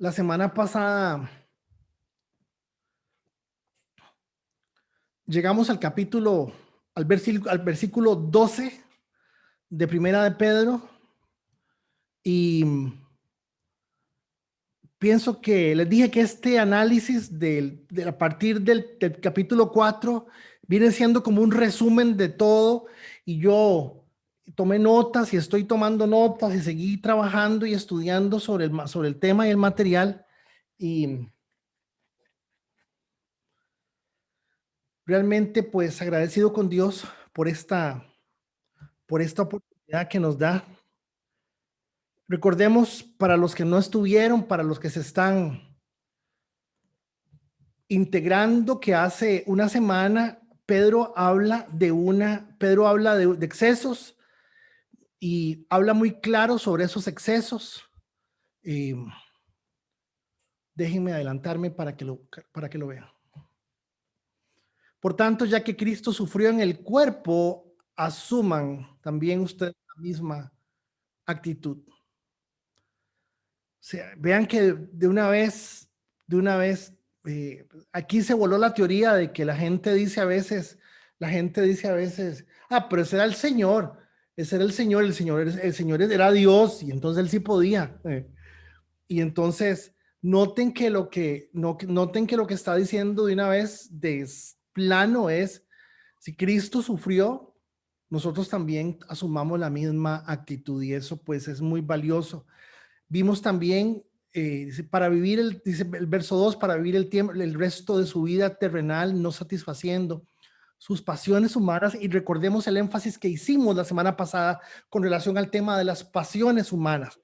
La semana pasada llegamos al versículo 12 de Primera de Pedro y pienso que les dije que este análisis a partir del capítulo 4 viene siendo como un resumen de todo, y yo tomé notas y estoy tomando notas y seguí trabajando y estudiando sobre el tema y el material, y realmente pues agradecido con Dios por esta oportunidad que nos da. Recordemos, para los que no estuvieron, para los que se están integrando, que hace una semana Pedro habla de excesos, y habla muy claro sobre esos excesos. Y déjenme adelantarme para que lo vean. Por tanto, ya que Cristo sufrió en el cuerpo, asuman también ustedes la misma actitud. O sea, vean que de una vez, aquí se voló la teoría de que la gente dice a veces, pero ese era el Señor, el Señor era Dios, y entonces él sí podía. Y entonces noten que lo que está diciendo de una vez de plano es: si Cristo sufrió, nosotros también asumamos la misma actitud, y eso pues es muy valioso. Vimos también, dice el verso 2, para vivir el resto de su vida terrenal, no satisfaciendo sus pasiones humanas. Y recordemos el énfasis que hicimos la semana pasada con relación al tema de las pasiones humanas,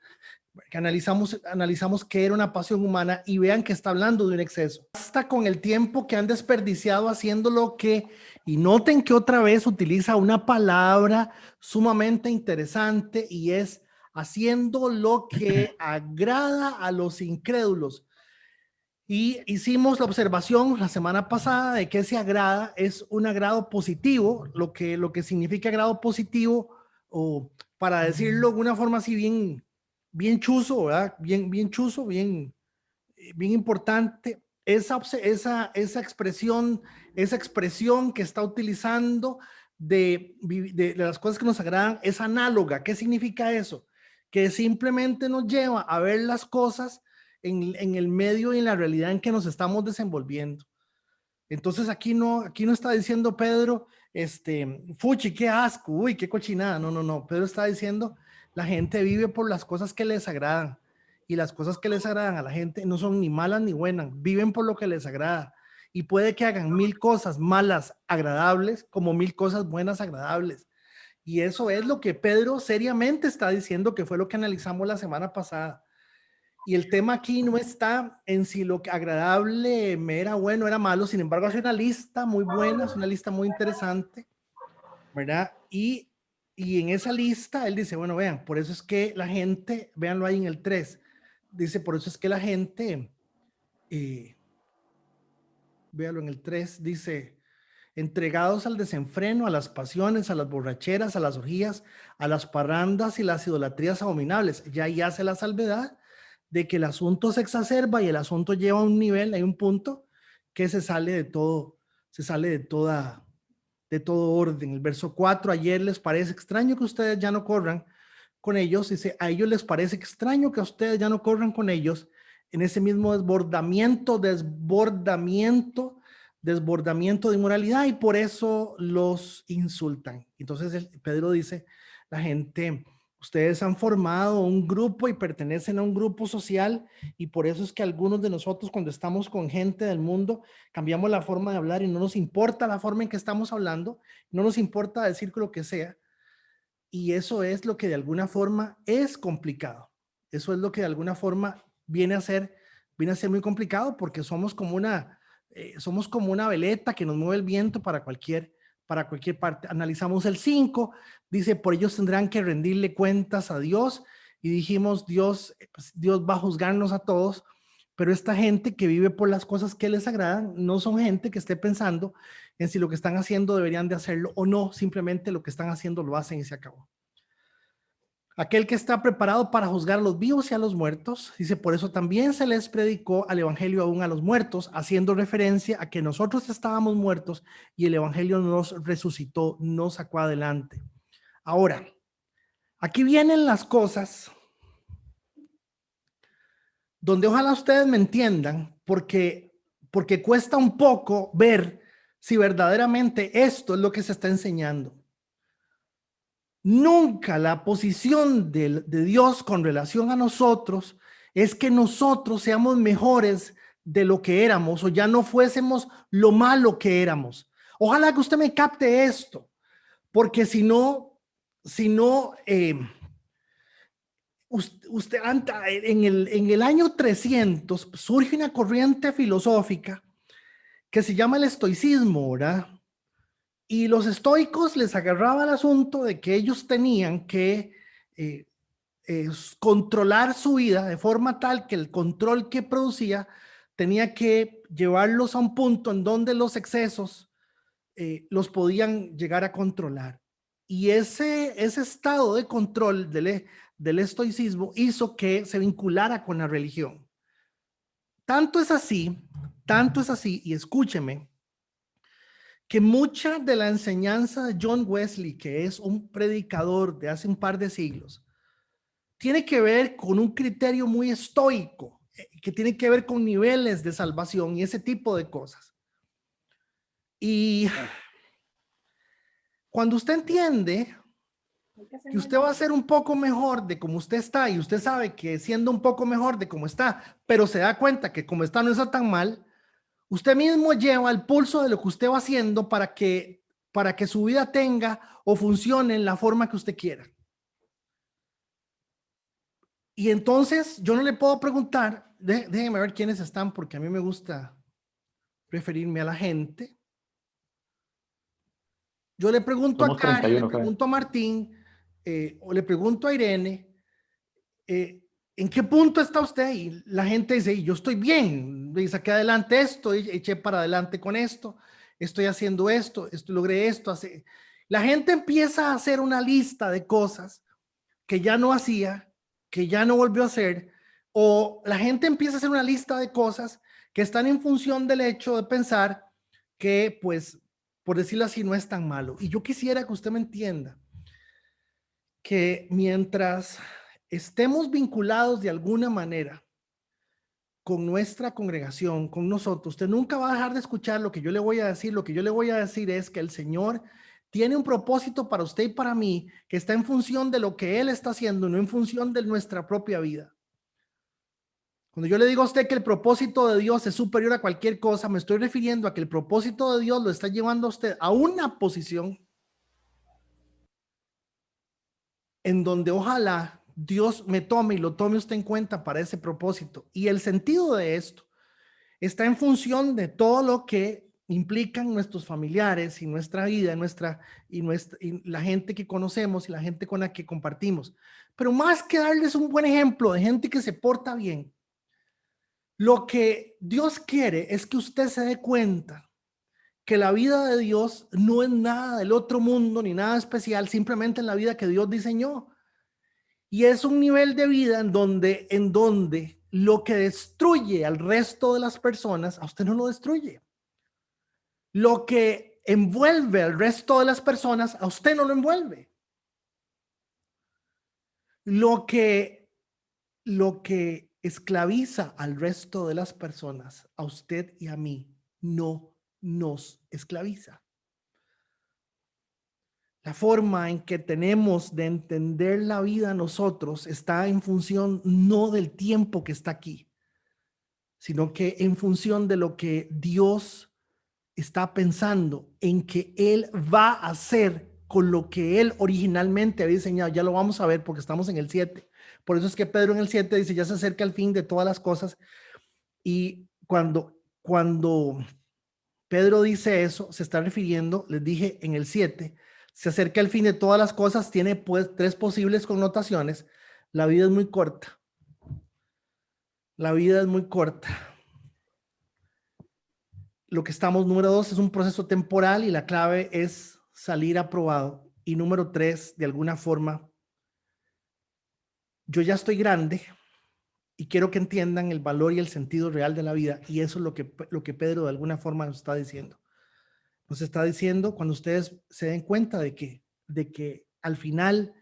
que analizamos qué era una pasión humana, y vean que está hablando de un exceso. Hasta con el tiempo que han desperdiciado haciendo lo que, y noten que otra vez utiliza una palabra sumamente interesante, y es haciendo lo que agrada a los incrédulos. Y hicimos la observación la semana pasada de que ese agrada es un agrado positivo, lo que significa agrado positivo, o para decirlo de una forma así bien chuzo, ¿verdad? Bien chuzo, bien importante. Esa expresión que está utilizando de las cosas que nos agradan es análoga. ¿Qué significa eso? Que simplemente nos lleva a ver las cosas en el medio y en la realidad en que nos estamos desenvolviendo. Entonces aquí no está diciendo Pedro, fuchi, qué asco, uy, qué cochinada. No, no, no. Pedro está diciendo, la gente vive por las cosas que les agradan, y las cosas que les agradan a la gente no son ni malas ni buenas, viven por lo que les agrada. Y puede que hagan 1000 cosas malas agradables, como 1000 cosas buenas agradables. Y eso es lo que Pedro seriamente está diciendo, que fue lo que analizamos la semana pasada. Y el tema aquí no está en si lo que agradable me era bueno o era malo. Sin embargo, hace una lista muy buena, es una lista muy interesante, ¿verdad? Y en esa lista él dice, bueno, vean, por eso es que la gente, véanlo ahí en el 3, dice, por eso es que la gente, véanlo en el 3, dice, entregados al desenfreno, a las pasiones, a las borracheras, a las orgías, a las parrandas y las idolatrías abominables. Ya ahí hace la salvedad de que el asunto se exacerba, y el asunto lleva a un nivel, hay un punto que se sale de todo, se sale de todo orden. El verso 4, ayer les parece extraño que ustedes ya no corran con ellos, dice, a ellos les parece extraño que ustedes ya no corran con ellos en ese mismo desbordamiento de inmoralidad, y por eso los insultan. Entonces Pedro dice, la gente, ustedes han formado un grupo y pertenecen a un grupo social, y por eso es que algunos de nosotros, cuando estamos con gente del mundo, cambiamos la forma de hablar, y no nos importa la forma en que estamos hablando, no nos importa decir lo que sea. Y eso es lo que de alguna forma es complicado. Eso es lo que de alguna forma viene a ser muy complicado, porque somos como una veleta que nos mueve el viento para cualquier parte. Analizamos el 5, dice, por ellos tendrán que rendirle cuentas a Dios, y dijimos, Dios va a juzgarnos a todos, pero esta gente que vive por las cosas que les agradan no son gente que esté pensando en si lo que están haciendo deberían de hacerlo o no. Simplemente lo que están haciendo lo hacen y se acabó. aquel que está preparado para juzgar a los vivos y a los muertos. Dice, por eso también se les predicó al evangelio aún a los muertos, haciendo referencia a que nosotros estábamos muertos y el evangelio nos resucitó, nos sacó adelante. Ahora, aquí vienen las cosas donde ojalá ustedes me entiendan, porque cuesta un poco ver si verdaderamente esto es lo que se está enseñando. Nunca la posición de Dios con relación a nosotros es que nosotros seamos mejores de lo que éramos o ya no fuésemos lo malo que éramos. Ojalá que usted me capte esto, porque si no, usted en el año 300 surge una corriente filosófica que se llama el estoicismo, ¿verdad? Y los estoicos les agarraba el asunto de que ellos tenían que controlar su vida de forma tal que el control que producía tenía que llevarlos a un punto en donde los excesos los podían llegar a controlar. Y ese estado de control del estoicismo hizo que se vinculara con la religión. Tanto es así, y escúcheme, que mucha de la enseñanza de John Wesley, que es un predicador de hace un par de siglos, tiene que ver con un criterio muy estoico, que tiene que ver con niveles de salvación y ese tipo de cosas. Y cuando usted entiende que usted va a ser un poco mejor de como usted está y usted sabe que siendo un poco mejor de como está, pero se da cuenta que como está no está tan mal, usted mismo lleva el pulso de lo que usted va haciendo para que su vida tenga o funcione en la forma que usted quiera. Y entonces yo no le puedo preguntar, déjenme ver quiénes están, porque a mí me gusta referirme a la gente. Yo le pregunto a Somos Karen, le 31, Karen. pregunto a Martín, o le pregunto a Irene, ¿en qué punto está usted? Y la gente dice, yo estoy bien, y saqué adelante esto, eché para adelante con esto, estoy haciendo esto, logré esto. La gente empieza a hacer una lista de cosas que ya no hacía, que ya no volvió a hacer, o la gente empieza a hacer una lista de cosas que están en función del hecho de pensar que, pues, por decirlo así, no es tan malo. Y yo quisiera que usted me entienda que mientras estemos vinculados de alguna manera con nuestra congregación, con nosotros, usted nunca va a dejar de escuchar lo que yo le voy a decir. Lo que yo le voy a decir es que el Señor tiene un propósito para usted y para mí que está en función de lo que Él está haciendo, no en función de nuestra propia vida. Cuando yo le digo a usted que el propósito de Dios es superior a cualquier cosa, me estoy refiriendo a que el propósito de Dios lo está llevando a usted a una posición en donde ojalá Dios me tome y lo tome usted en cuenta para ese propósito. Y el sentido de esto está en función de todo lo que implican nuestros familiares y nuestra vida, y la gente que conocemos y la gente con la que compartimos. Pero más que darles un buen ejemplo de gente que se porta bien, lo que Dios quiere es que usted se dé cuenta que la vida de Dios no es nada del otro mundo ni nada especial, simplemente en la vida que Dios diseñó. Y es un nivel de vida en donde lo que destruye al resto de las personas, a usted no lo destruye. Lo que envuelve al resto de las personas, a usted no lo envuelve. Lo que esclaviza al resto de las personas, a usted y a mí, no nos esclaviza. La forma en que tenemos de entender la vida nosotros está en función no del tiempo que está aquí, sino que en función de lo que Dios está pensando en que Él va a hacer con lo que Él originalmente había diseñado. Ya lo vamos a ver porque estamos en el 7. Por eso es que Pedro en el 7 dice, ya se acerca el fin de todas las cosas. Y cuando Pedro dice eso, se está refiriendo, les dije en el 7, se acerca el fin de todas las cosas, tiene pues 3 posibles connotaciones. La vida es muy corta. La vida es muy corta. Lo que estamos, número 2, es un proceso temporal y la clave es salir aprobado. Y número 3, de alguna forma, yo ya estoy grande y quiero que entiendan el valor y el sentido real de la vida, y eso es lo que Pedro de alguna forma nos está diciendo. Nos está diciendo cuando ustedes se den cuenta de que al final,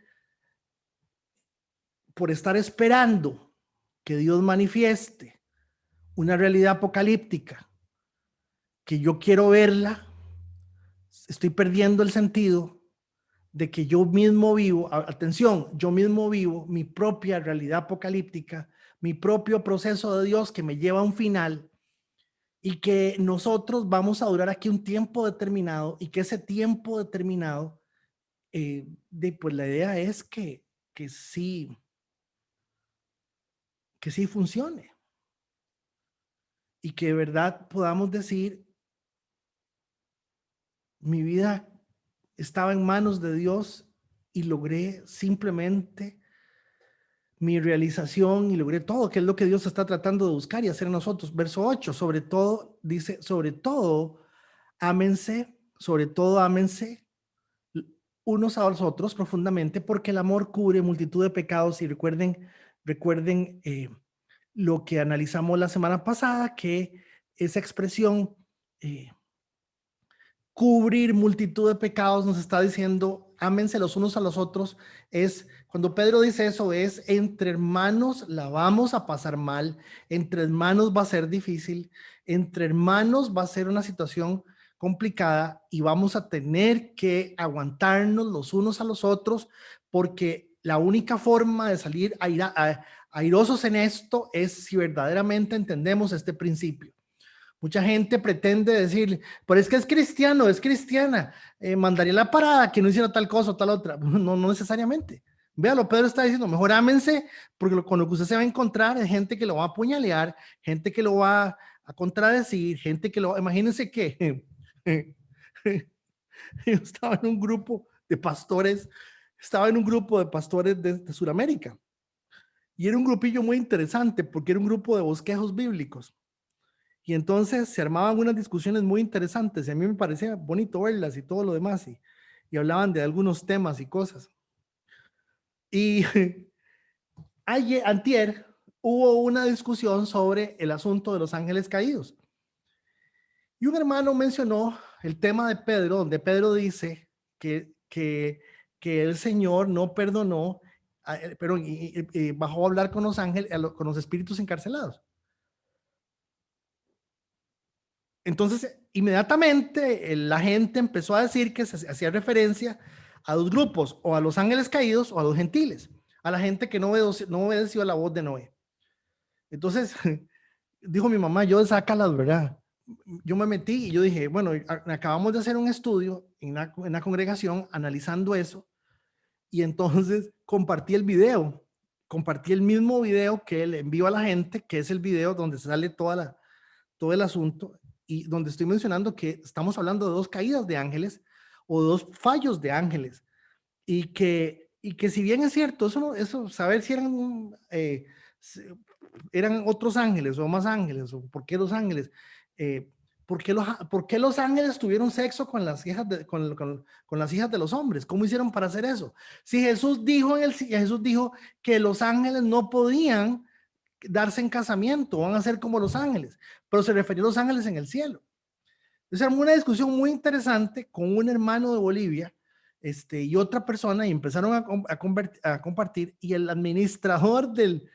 por estar esperando que Dios manifieste una realidad apocalíptica, que yo quiero verla, estoy perdiendo el sentido de que yo mismo vivo, atención, yo mismo vivo mi propia realidad apocalíptica, mi propio proceso de Dios que me lleva a un final, y que nosotros vamos a durar aquí un tiempo determinado, y que ese tiempo determinado, pues la idea es que sí, que sí funcione, y que de verdad podamos decir, mi vida estaba en manos de Dios y logré simplemente mi realización y logré todo, que es lo que Dios está tratando de buscar y hacer en nosotros. Verso 8, sobre todo, dice, sobre todo ámense unos a los otros profundamente, porque el amor cubre multitud de pecados. Y recuerden lo que analizamos la semana pasada, que esa expresión, cubrir multitud de pecados, nos está diciendo, ámense los unos a los otros. Es cuando Pedro dice eso, es entre hermanos la vamos a pasar mal, entre hermanos va a ser difícil, entre hermanos va a ser una situación complicada, y vamos a tener que aguantarnos los unos a los otros, porque la única forma de salir airosos en esto es si verdaderamente entendemos este principio. Mucha gente pretende decir, pero es que es cristiano, es cristiana, mandaría la parada que no hiciera tal cosa o tal otra. No, no necesariamente. Véalo, Pedro está diciendo, mejor ámense, porque con lo que usted se va a encontrar es gente que lo va a apuñalear, gente que lo va a contradecir, gente que lo... Imagínense que yo estaba en un grupo de pastores, de Sudamérica, y era un grupillo muy interesante, porque era un grupo de bosquejos bíblicos. Y entonces se armaban unas discusiones muy interesantes, y a mí me parecía bonito verlas y todo lo demás, y hablaban de algunos temas y cosas. Y antier hubo una discusión sobre el asunto de los ángeles caídos. Y un hermano mencionó el tema de Pedro, donde Pedro dice que el Señor no perdonó, pero bajó a hablar con los ángeles, con los espíritus encarcelados. Entonces, inmediatamente la gente empezó a decir que se hacía referencia a dos grupos, o a los ángeles caídos o a los gentiles, a la gente que no obedeció a la voz de Noé. Entonces, dijo mi mamá, yo sácalas, ¿verdad? Yo me metí y yo dije, bueno, acabamos de hacer un estudio en una congregación analizando eso, y entonces compartí el video, compartí el mismo video que le envío a la gente, que es el video donde sale todo el asunto, y donde estoy mencionando que estamos hablando de dos caídas de ángeles o dos fallos de ángeles, y que si bien es cierto, eso saber si eran otros ángeles o más ángeles, o por qué los ángeles, eh, ¿por qué los ángeles tuvieron sexo con las hijas con las hijas de los hombres? ¿Cómo hicieron para hacer eso? Si Jesús dijo que los ángeles no podían darse en casamiento, van a ser como los ángeles, pero se refirió a los ángeles en el cielo. Entonces armó una discusión muy interesante con un hermano de Bolivia, y otra persona, y empezaron a compartir, y el administrador el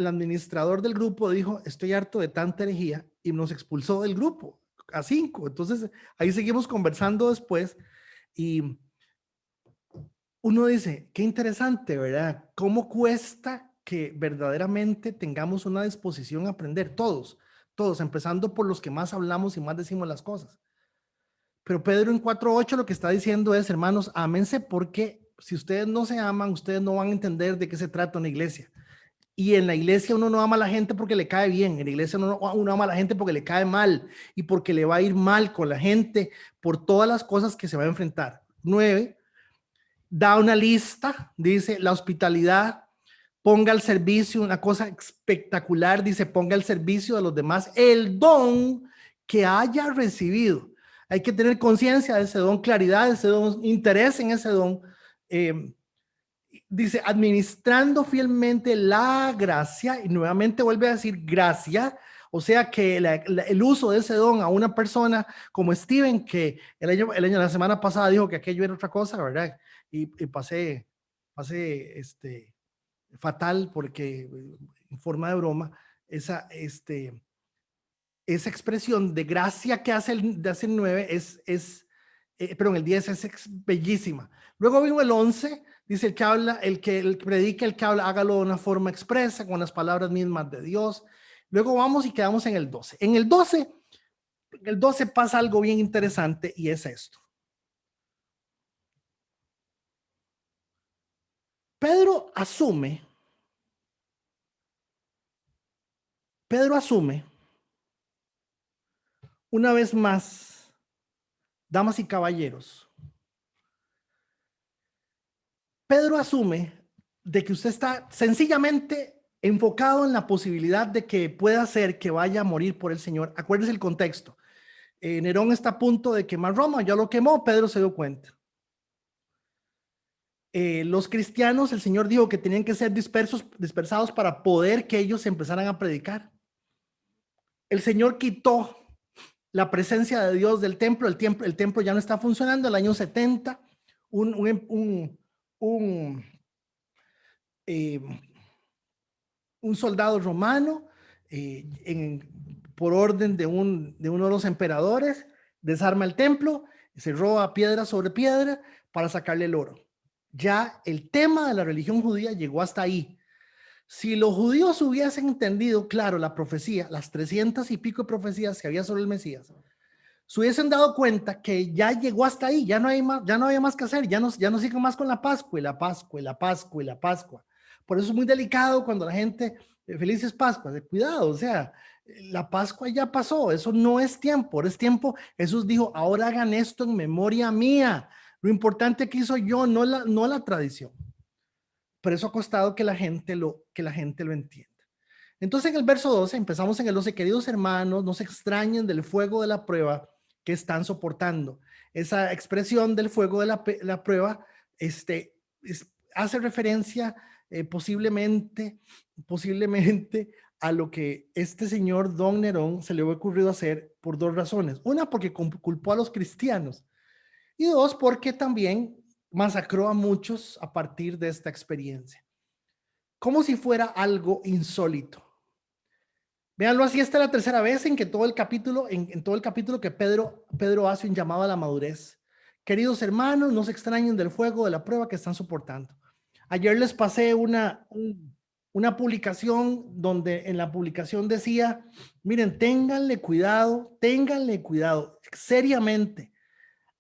administrador del grupo dijo, estoy harto de tanta herejía, y nos expulsó del grupo a 5. Entonces ahí seguimos conversando después, y uno dice, qué interesante, ¿verdad? ¿Cómo cuesta que verdaderamente tengamos una disposición a aprender? Todos, empezando por los que más hablamos y más decimos las cosas. Pero Pedro en 4:8 lo que está diciendo es, hermanos, ámense, porque si ustedes no se aman, ustedes no van a entender de qué se trata una iglesia. Y en la iglesia uno no ama a la gente porque le cae bien, en la iglesia uno ama a la gente porque le cae mal, y porque le va a ir mal con la gente por todas las cosas que se va a enfrentar. 9, da una lista, dice, la hospitalidad, ponga al servicio, una cosa espectacular, dice, ponga al servicio de los demás el don que haya recibido. Hay que tener conciencia de ese don, claridad de ese don, interés en ese don, Dice, administrando fielmente la gracia, y nuevamente vuelve a decir gracia, o sea que el uso de ese don a una persona como Steven, que la semana pasada dijo que aquello era otra cosa, ¿verdad? Y pasé fatal porque en forma de broma, esa expresión de gracia que hace el 9 perdón, el 10 es bellísima. Luego vino el 11, dice el que habla, el que predica, el que habla, hágalo de una forma expresa, con las palabras mismas de Dios. Luego vamos y quedamos en el 12. En el 12 pasa algo bien interesante y es esto. Pedro asume una vez más, damas y caballeros, Pedro asume de que usted está sencillamente enfocado en la posibilidad de que pueda ser que vaya a morir por el Señor. Acuérdese el contexto. Nerón está a punto de quemar Roma, ya lo quemó, Pedro se dio cuenta. Los cristianos, el Señor dijo que tenían que ser dispersados para poder que ellos empezaran a predicar. El Señor quitó la presencia de Dios del templo, el templo ya no está funcionando. El año 70, eh, un soldado romano, por orden de uno de los emperadores, desarma el templo, se roba piedra sobre piedra para sacarle el oro. Ya el tema de la religión judía llegó hasta ahí. Si los judíos hubiesen entendido, claro, la profecía, las 300 y pico de profecías que había sobre el Mesías, se hubiesen dado cuenta que ya llegó hasta ahí, ya no había más que hacer, ya no siguen más con la Pascua y la Pascua y la Pascua y la Pascua. Por eso es muy delicado cuando la gente, felices Pascuas, de cuidado, o sea, la Pascua ya pasó, eso no es tiempo, es tiempo. Jesús dijo, ahora hagan esto en memoria mía. Lo importante que hizo yo, no la tradición. Pero eso ha costado que la gente lo entienda. Entonces en el verso 12, empezamos en el 12, queridos hermanos, no se extrañen del fuego de la prueba que están soportando. Esa expresión del fuego de la prueba hace referencia posiblemente a lo que este señor Don Nerón se le había ocurrido hacer por dos razones. Una, porque culpó a los cristianos, y dos, porque también masacró a muchos a partir de esta experiencia, como si fuera algo insólito. Véanlo así, esta es la tercera vez en que todo el capítulo, en todo el capítulo que Pedro hace un llamado a la madurez. Queridos hermanos, no se extrañen del fuego de la prueba que están soportando. Ayer les pasé una publicación donde en la publicación decía, miren, ténganle cuidado, seriamente,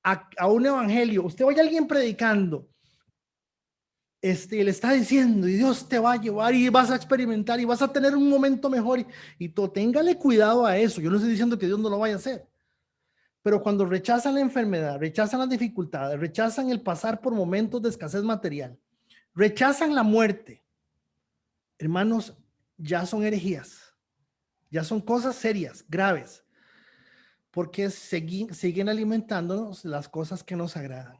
a un evangelio. Usted oye a alguien predicando, le está diciendo, y Dios te va a llevar y vas a experimentar y vas a tener un momento mejor, y todo, téngale cuidado a eso. Yo no estoy diciendo que Dios no lo vaya a hacer, pero cuando rechazan la enfermedad, rechazan las dificultades, rechazan el pasar por momentos de escasez material, rechazan la muerte, hermanos, ya son herejías, ya son cosas serias, graves, porque siguen alimentándonos las cosas que nos agradan.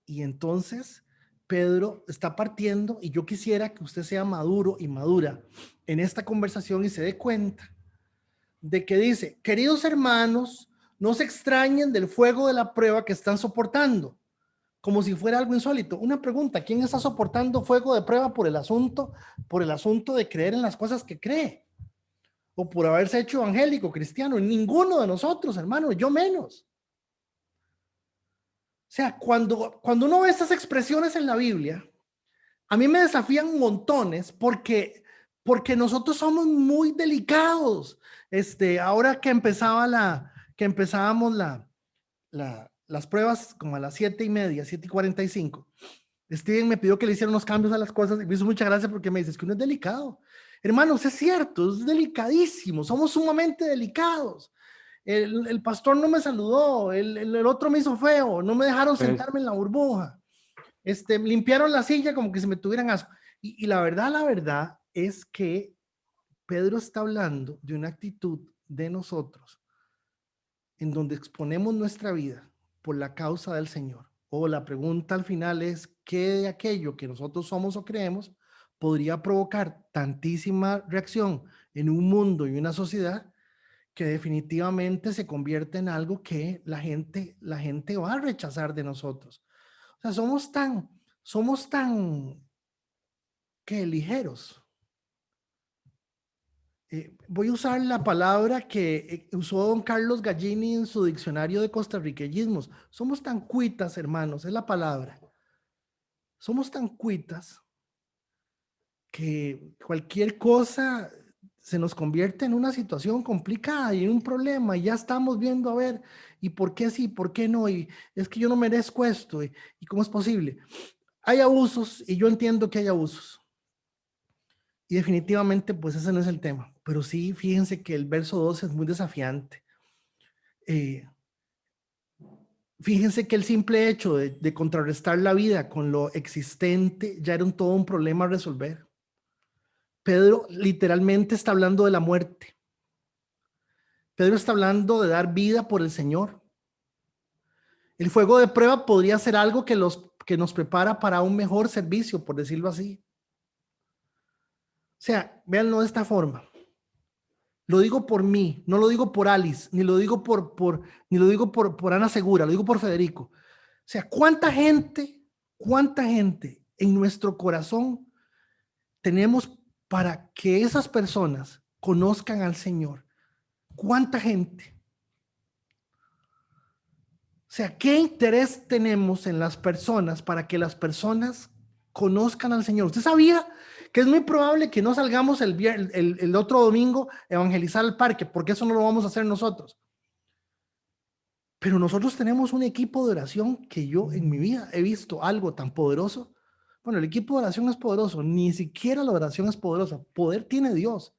Y entonces Pedro está partiendo, y yo quisiera que usted sea maduro y madura en esta conversación y se dé cuenta de que dice, queridos hermanos, no se extrañen del fuego de la prueba que están soportando, como si fuera algo insólito. Una pregunta, ¿quién está soportando fuego de prueba por el asunto de creer en las cosas que cree? O por haberse hecho evangélico, cristiano. Ninguno de nosotros, hermano, yo menos. O sea, cuando uno ve estas expresiones en la Biblia, a mí me desafían montones porque nosotros somos muy delicados. Ahora que empezábamos las pruebas como a las 7:30, 7:45, Steven me pidió que le hiciera unos cambios a las cosas y me hizo mucha gracia porque me dice, es que uno es delicado. Hermanos, es cierto, es delicadísimo, somos sumamente delicados. El pastor no me saludó, el otro me hizo feo, no me dejaron sentarme en la burbuja, limpiaron la silla como que se me tuvieran asco. Y la verdad es que Pedro está hablando de una actitud de nosotros en donde exponemos nuestra vida por la causa del Señor. O la pregunta al final es, qué de aquello que nosotros somos o creemos podría provocar tantísima reacción en un mundo y una sociedad que definitivamente se convierte en algo que la gente va a rechazar de nosotros. O sea, somos tan que ligeros. Voy a usar la palabra que usó don Carlos Gallini en su diccionario de costarriqueñismos. Somos tan cuitas, hermanos, es la palabra. Somos tan cuitas que cualquier cosa se nos convierte en una situación complicada y en un problema, y ya estamos viendo a ver, y por qué sí, por qué no, y es que yo no merezco esto, y cómo es posible. Hay abusos, y yo entiendo que hay abusos, y definitivamente pues ese no es el tema, pero sí, fíjense que el verso 12 es muy desafiante. Eh, Fíjense que el simple hecho de contrarrestar la vida con lo existente ya era todo un problema a resolver. Pedro literalmente está hablando de la muerte. Pedro está hablando de dar vida por el Señor. El fuego de prueba podría ser algo que nos prepara para un mejor servicio, por decirlo así. O sea, véanlo de esta forma. Lo digo por mí, no lo digo por Alice, ni lo digo ni lo digo por Ana Segura, lo digo por Federico. O sea, cuánta gente en nuestro corazón tenemos para que esas personas conozcan al Señor. ¿Cuánta gente? O sea, ¿qué interés tenemos en las personas para que las personas conozcan al Señor? ¿Usted sabía que es muy probable que no salgamos el otro domingo a evangelizar al parque? Porque eso no lo vamos a hacer nosotros. Pero nosotros tenemos un equipo de oración que yo en mi vida he visto algo tan poderoso. Bueno, el equipo de oración es poderoso, ni siquiera la oración es poderosa. Poder tiene Dios.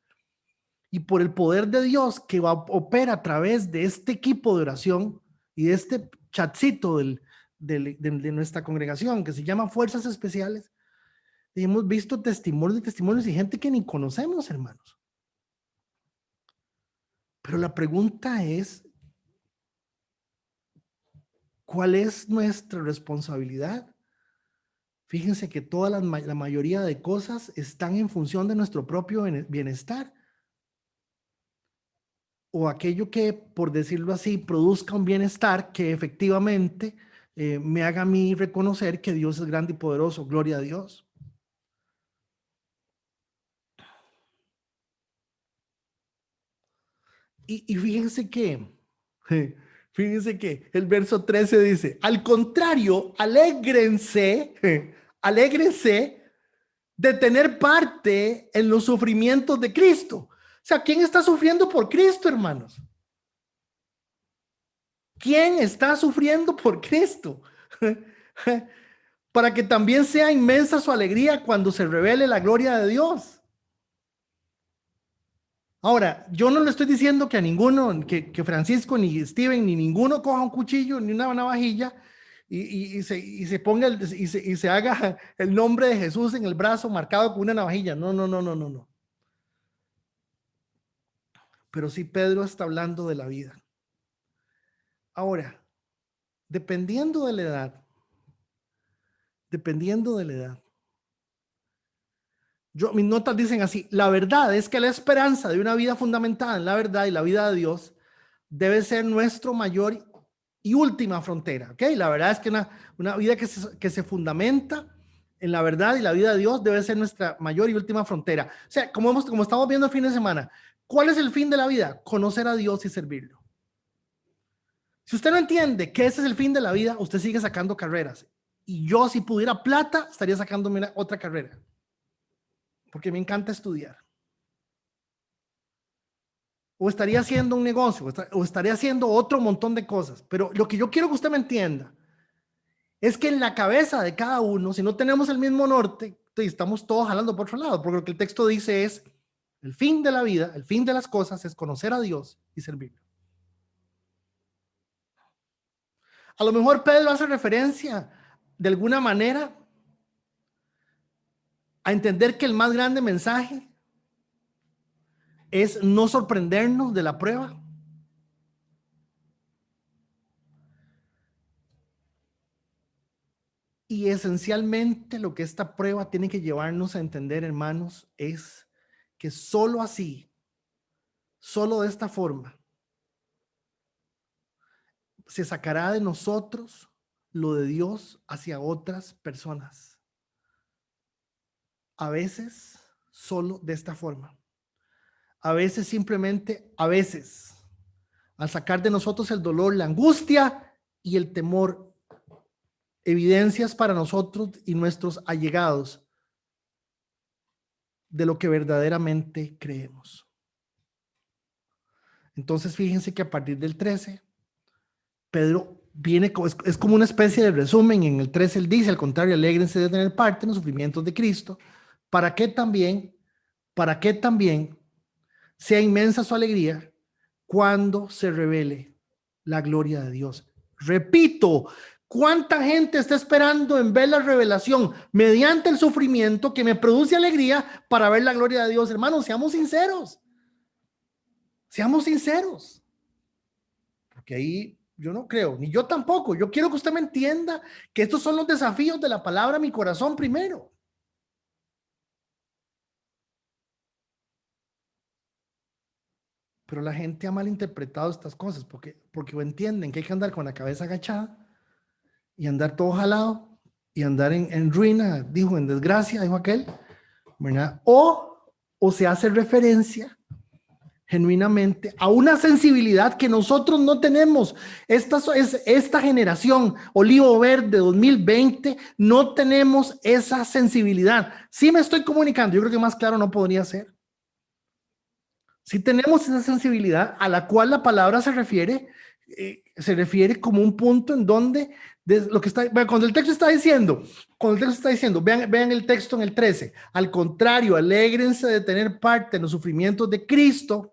Y por el poder de Dios que opera a través de este equipo de oración y de este chatcito de nuestra congregación que se llama Fuerzas Especiales, y hemos visto testimonios y gente que ni conocemos, hermanos. Pero la pregunta es, ¿cuál es nuestra responsabilidad? Fíjense que la mayoría de cosas están en función de nuestro propio bienestar, o aquello que, por decirlo así, produzca un bienestar que efectivamente me haga a mí reconocer que Dios es grande y poderoso. Gloria a Dios. Y fíjense que el verso 13 dice, al contrario, alégrense, alégrense de tener parte en los sufrimientos de Cristo. O sea, ¿quién está sufriendo por Cristo, hermanos? ¿Quién está sufriendo por Cristo? Para que también sea inmensa su alegría cuando se revele la gloria de Dios. Ahora, yo no le estoy diciendo que a ninguno, que Francisco, ni Steven, ni ninguno coja un cuchillo, ni una navajilla y se ponga y se haga el nombre de Jesús en el brazo marcado con una navajilla. No, no, no, no, no, no. Pero sí Pedro está hablando de la vida. Ahora, dependiendo de la edad, dependiendo de la edad, mis notas dicen así: la verdad es que la esperanza de una vida fundamentada en la verdad y la vida de Dios debe ser nuestro mayor y última frontera, ¿ok? La verdad es que una vida que se fundamenta en la verdad y la vida de Dios debe ser nuestra mayor y última frontera. O sea, como estamos viendo el fin de semana, ¿cuál es el fin de la vida? Conocer a Dios y servirlo. Si usted no entiende que ese es el fin de la vida, usted sigue sacando carreras. Y yo, si pudiera plata, estaría sacándome otra carrera, porque me encanta estudiar. O estaría haciendo un negocio, o estaría haciendo otro montón de cosas. Pero lo que yo quiero que usted me entienda es que en la cabeza de cada uno, si no tenemos el mismo norte, estamos todos jalando por otro lado, porque lo que el texto dice es: el fin de la vida, el fin de las cosas es conocer a Dios y servirlo. A lo mejor Pedro hace referencia de alguna manera a entender que el más grande mensaje es no sorprendernos de la prueba. Y esencialmente lo que esta prueba tiene que llevarnos a entender, hermanos, es que solo así, solo de esta forma, se sacará de nosotros lo de Dios hacia otras personas. A veces solo de esta forma. A veces simplemente, a veces, al sacar de nosotros el dolor, la angustia y el temor, evidencias para nosotros y nuestros allegados de lo que verdaderamente creemos. Entonces, fíjense que a partir del 13, Pedro viene, es como una especie de resumen. En el 13 él dice, al contrario, alégrense de tener parte en los sufrimientos de Cristo, para que también sea inmensa su alegría cuando se revele la gloria de Dios. Repito, ¿cuánta gente está esperando en ver la revelación mediante el sufrimiento que me produce alegría para ver la gloria de Dios? Hermanos, seamos sinceros. Seamos sinceros. Porque ahí yo no creo, ni yo tampoco. Yo quiero que usted me entienda que estos son los desafíos de la palabra a mi corazón primero. Pero la gente ha malinterpretado estas cosas porque entienden que hay que andar con la cabeza agachada y andar todo jalado y andar en ruina, dijo, en desgracia, dijo aquel, ¿verdad? O se hace referencia genuinamente a una sensibilidad que nosotros no tenemos. Esta generación Olivo Verde 2020 no tenemos esa sensibilidad. Sí me estoy comunicando, yo creo que más claro no podría ser. Sí tenemos esa sensibilidad a la cual la palabra se refiere como un punto en donde lo que está, cuando el texto está diciendo, vean el texto en el 13, al contrario, alégrense de tener parte en los sufrimientos de Cristo,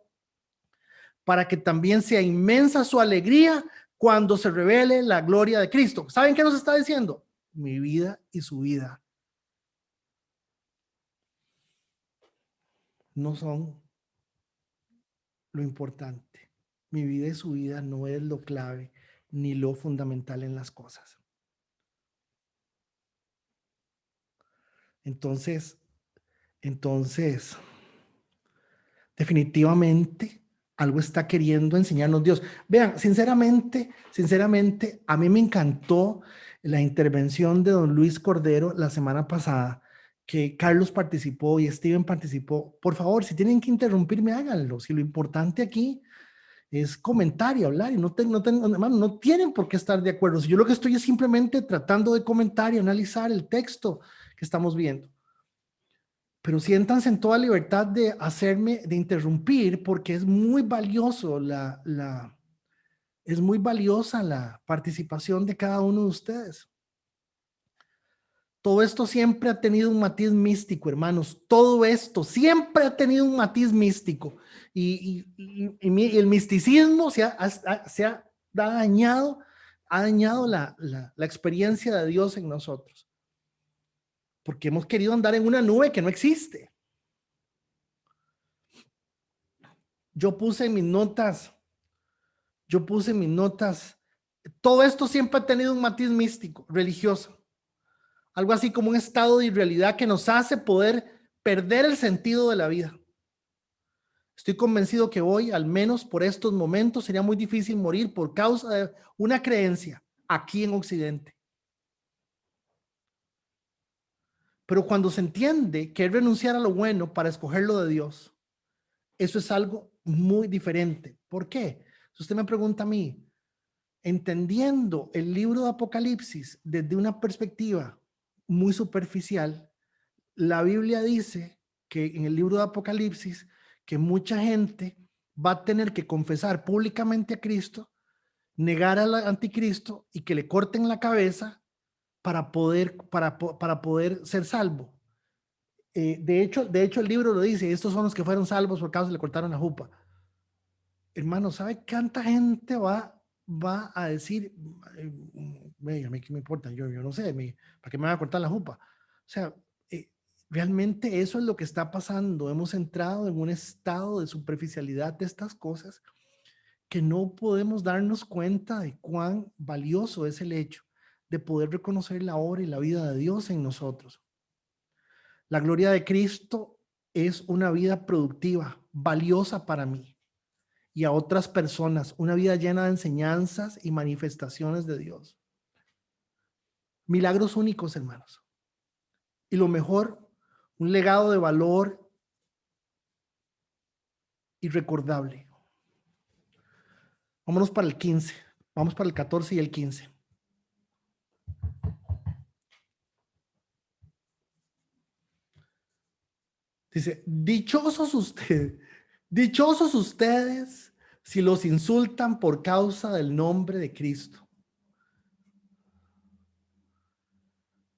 para que también sea inmensa su alegría cuando se revele la gloria de Cristo. ¿Saben qué nos está diciendo? Mi vida y su vida no son lo importante. Mi vida y su vida no es lo clave ni lo fundamental en las cosas. Entonces, definitivamente algo está queriendo enseñarnos Dios. Vean, sinceramente, a mí me encantó la intervención de don Luis Cordero la semana pasada, que Carlos participó y Steven participó. Por favor, si tienen que interrumpirme, háganlo. Si lo importante aquí es comentar y hablar, y hermano, no tienen por qué estar de acuerdo. Si yo lo que estoy es simplemente tratando de comentar y analizar el texto que estamos viendo. Pero siéntanse en toda libertad de de interrumpir, porque es muy valioso es muy valiosa la participación de cada uno de ustedes. Todo esto siempre ha tenido un matiz místico, hermanos. Todo esto siempre ha tenido un matiz místico. Y el misticismo se ha dañado, la experiencia de Dios en nosotros. Porque hemos querido andar en una nube que no existe. Yo puse en mis notas, todo esto siempre ha tenido un matiz místico, religioso. Algo así como un estado de irrealidad que nos hace poder perder el sentido de la vida. Estoy convencido que hoy, al menos por estos momentos, sería muy difícil morir por causa de una creencia aquí en Occidente. Pero cuando se entiende que es renunciar a lo bueno para escoger lo de Dios, eso es algo muy diferente. ¿Por qué? Si usted me pregunta a mí, entendiendo el libro de Apocalipsis desde una perspectiva muy superficial, la Biblia dice que en el libro de Apocalipsis que mucha gente va a tener que confesar públicamente a Cristo, negar al anticristo y que le corten la cabeza para poder ser salvo. De hecho, el libro lo dice, estos son los que fueron salvos por causa le cortaron la jupa. Hermano, ¿sabe cuánta gente va a decir, a mí qué me importa? Yo no sé, ¿para qué me va a cortar la jupa? O sea, realmente eso es lo que está pasando. Hemos entrado en un estado de superficialidad de estas cosas que no podemos darnos cuenta de cuán valioso es el hecho de poder reconocer la obra y la vida de Dios en nosotros. La gloria de Cristo es una vida productiva, valiosa para mí y a otras personas, una vida llena de enseñanzas y manifestaciones de Dios. Milagros únicos, hermanos. Y lo mejor, un legado de valor irrecordable. Vámonos para el 15. Vamos para el 14 y el 15. Dice, dichosos ustedes si los insultan por causa del nombre de Cristo.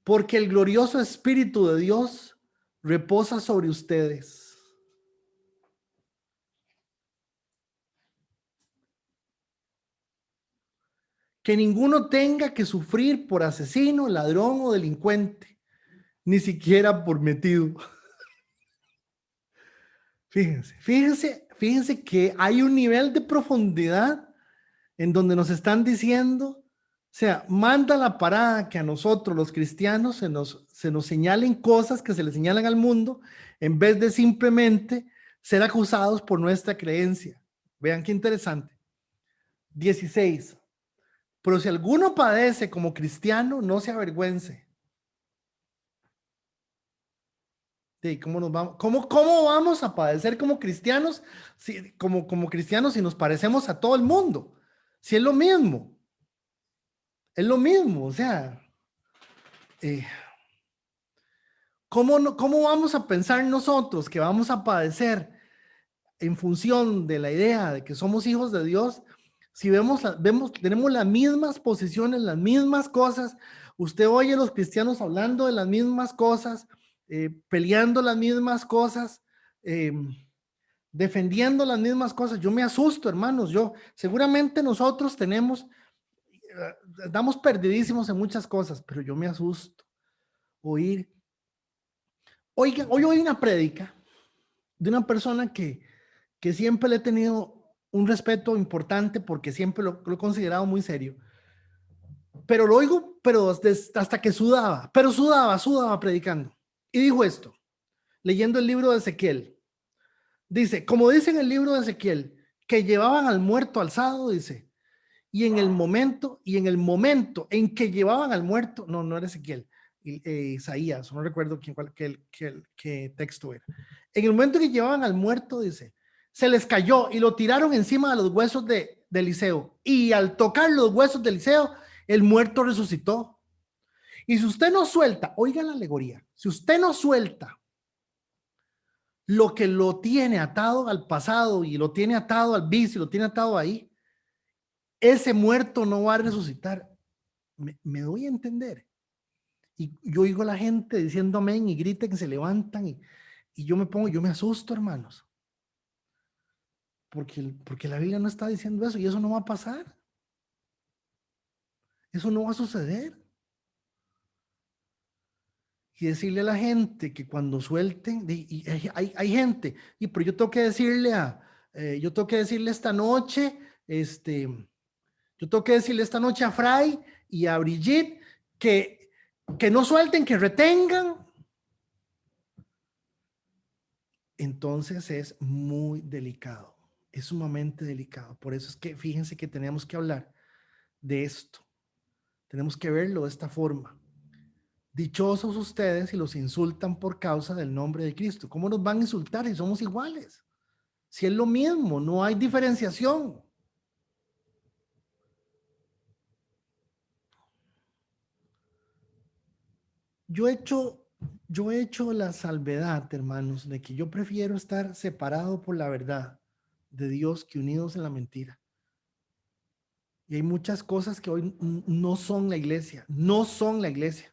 Porque el glorioso Espíritu de Dios reposa sobre ustedes. Que ninguno tenga que sufrir por asesino, ladrón o delincuente, ni siquiera por metido. Fíjense que hay un nivel de profundidad en donde nos están diciendo, o sea, manda la parada que a nosotros los cristianos se nos señalen cosas que se le señalan al mundo en vez de simplemente ser acusados por nuestra creencia. Vean qué interesante. 16. Pero si alguno padece como cristiano, no se avergüence. Sí, ¿cómo vamos a padecer como cristianos como cristianos si nos parecemos a todo el mundo? Si es lo mismo. Es lo mismo, o sea, ¿cómo vamos a pensar nosotros que vamos a padecer en función de la idea de que somos hijos de Dios? Si tenemos las mismas posiciones, las mismas cosas, usted oye a los cristianos hablando de las mismas cosas, peleando las mismas cosas, defendiendo las mismas cosas. Yo me asusto, hermanos. Seguramente nosotros estamos perdidísimos en muchas cosas, pero yo me asusto hoy oí una prédica de una persona que siempre le he tenido un respeto importante porque siempre lo he considerado muy serio, pero lo oigo, pero hasta que sudaba predicando. Y dijo esto, leyendo el libro de Ezequiel. Dice, como dice en el libro de Ezequiel, que llevaban al muerto alzado, dice, y en el momento en que llevaban al muerto, no era Ezequiel, Isaías, no recuerdo qué texto era. En el momento que llevaban al muerto, dice, se les cayó y lo tiraron encima de los huesos de Eliseo. Y al tocar los huesos de Eliseo, el muerto resucitó. Y si usted no suelta, oiga la alegoría, si usted no suelta lo que lo tiene atado al pasado y lo tiene atado al vicio, lo tiene atado ahí, ese muerto no va a resucitar. Me doy a entender. Y yo oigo a la gente diciendo amén y griten, se levantan y yo me asusto, hermanos. Porque la Biblia no está diciendo eso y eso no va a pasar. Eso no va a suceder. Y decirle a la gente que cuando suelten, y hay gente, pero yo tengo que decirle esta noche, yo tengo que decirle esta noche a Fray y a Brigitte que no suelten, que retengan. Entonces es muy delicado, es sumamente delicado. Por eso es que fíjense que tenemos que hablar de esto. Tenemos que verlo de esta forma. Dichosos ustedes si los insultan por causa del nombre de Cristo. ¿Cómo nos van a insultar si somos iguales? Si es lo mismo, no hay diferenciación. Yo he hecho la salvedad, hermanos, de que yo prefiero estar separado por la verdad de Dios que unidos en la mentira. Y hay muchas cosas que hoy no son la iglesia, no son la iglesia.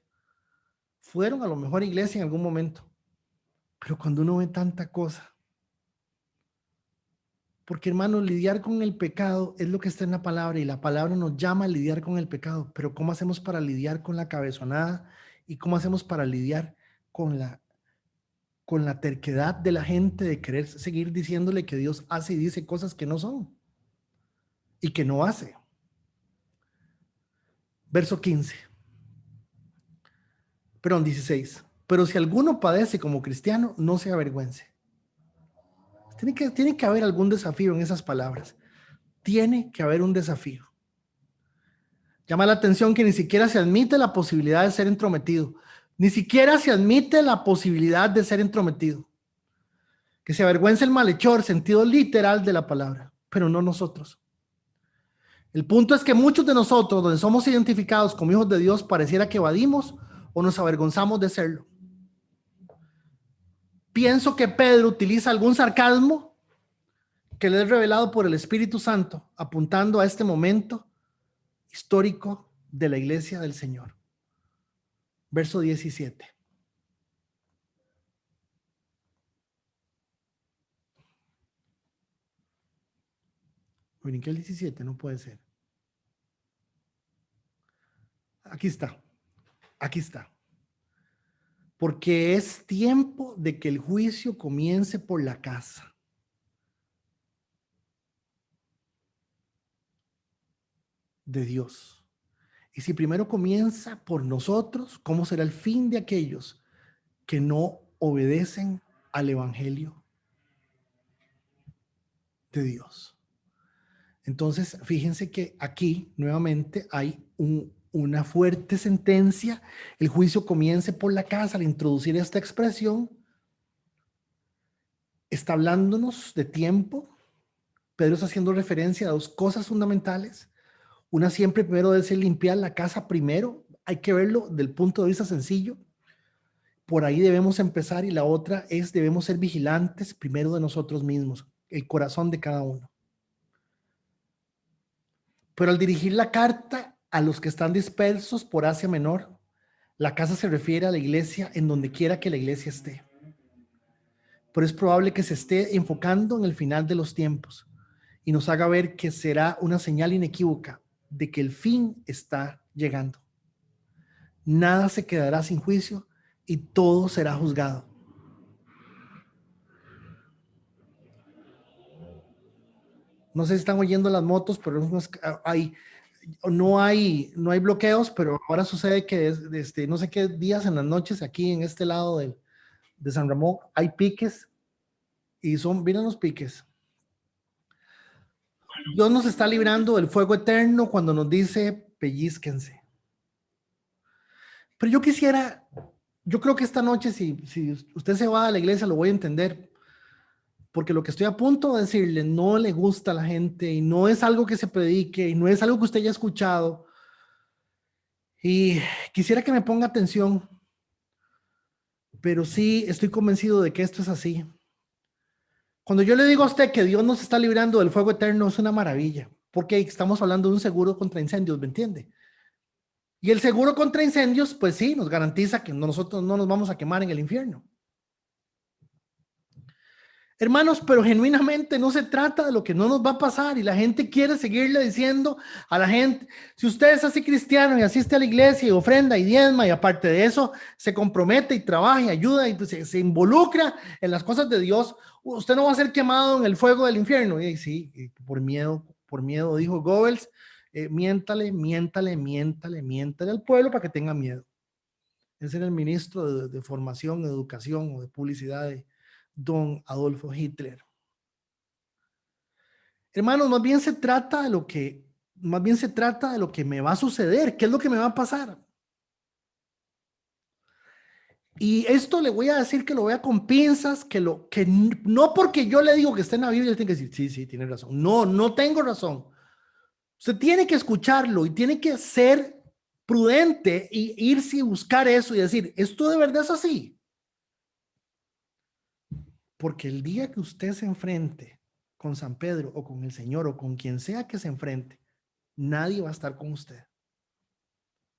Fueron a lo mejor iglesia en algún momento, pero cuando uno ve tanta cosa, porque hermanos, lidiar con el pecado es lo que está en la palabra y la palabra nos llama a lidiar con el pecado, pero ¿cómo hacemos para lidiar con la cabezonada? ¿Y cómo hacemos para lidiar con la terquedad de la gente de querer seguir diciéndole que Dios hace y dice cosas que no son y que no hace? Verso 15. Perdón, 16. Pero si alguno padece como cristiano, no se avergüence. Tiene que haber algún desafío en esas palabras. Tiene que haber un desafío. Llama la atención que ni siquiera se admite la posibilidad de ser entrometido. Ni siquiera se admite la posibilidad de ser entrometido. Que se avergüence el malhechor, sentido literal de la palabra, pero no nosotros. El punto es que muchos de nosotros, donde somos identificados como hijos de Dios, pareciera que evadimos o nos avergonzamos de serlo. Pienso que Pedro utiliza algún sarcasmo que le es revelado por el Espíritu Santo, apuntando a este momento histórico de la iglesia del Señor. Verso 17. Brinqué el 17, no puede ser. Aquí está, aquí está. Porque es tiempo de que el juicio comience por la casa. De Dios. Y si primero comienza por nosotros, ¿cómo será el fin de aquellos que no obedecen al evangelio de Dios? Entonces, fíjense que aquí nuevamente hay una fuerte sentencia. El juicio comience por la casa. Al introducir esta expresión, está hablándonos de tiempo. Pedro está haciendo referencia a dos cosas fundamentales. Una siempre primero debe ser limpiar la casa primero. Hay que verlo del punto de vista sencillo. Por ahí debemos empezar, y la otra es debemos ser vigilantes primero de nosotros mismos, el corazón de cada uno. Pero al dirigir la carta a los que están dispersos por Asia Menor, la casa se refiere a la iglesia en donde quiera que la iglesia esté. Pero es probable que se esté enfocando en el final de los tiempos y nos haga ver que será una señal inequívoca de que el fin está llegando. Nada se quedará sin juicio y todo será juzgado. No sé si están oyendo las motos, pero no hay bloqueos, pero ahora sucede que no sé qué días en las noches aquí en este lado de San Ramón hay piques y vienen los piques. Dios nos está librando del fuego eterno cuando nos dice pellizquense. Pero yo creo que esta noche, si usted se va a la iglesia, lo voy a entender, porque lo que estoy a punto de decirle no le gusta a la gente y no es algo que se predique y no es algo que usted haya escuchado. Y quisiera que me ponga atención, pero sí estoy convencido de que esto es así. Cuando yo le digo a usted que Dios nos está librando del fuego eterno, es una maravilla, porque estamos hablando de un seguro contra incendios, ¿me entiende? Y el seguro contra incendios, pues sí, nos garantiza que nosotros no nos vamos a quemar en el infierno. Hermanos, pero genuinamente no se trata de lo que no nos va a pasar y la gente quiere seguirle diciendo a la gente, si usted es así cristiano y asiste a la iglesia y ofrenda y diezma y aparte de eso se compromete y trabaja y ayuda y pues se involucra en las cosas de Dios, usted no va a ser quemado en el fuego del infierno. Y sí, por miedo, dijo Goebbels, miéntale al pueblo para que tenga miedo. Ese era el ministro de Formación, Educación o de Publicidad de don Adolfo Hitler. Hermanos, más bien se trata de lo que me va a suceder. ¿Qué es lo que me va a pasar? Y esto le voy a decir que lo vea con pinzas, que no porque yo le digo que está en la Biblia, tiene que decir, sí, tiene razón. No tengo razón. Usted tiene que escucharlo y tiene que ser prudente y irse y buscar eso y decir, ¿esto de verdad es así? Porque el día que usted se enfrente con San Pedro o con el Señor o con quien sea que se enfrente, nadie va a estar con usted.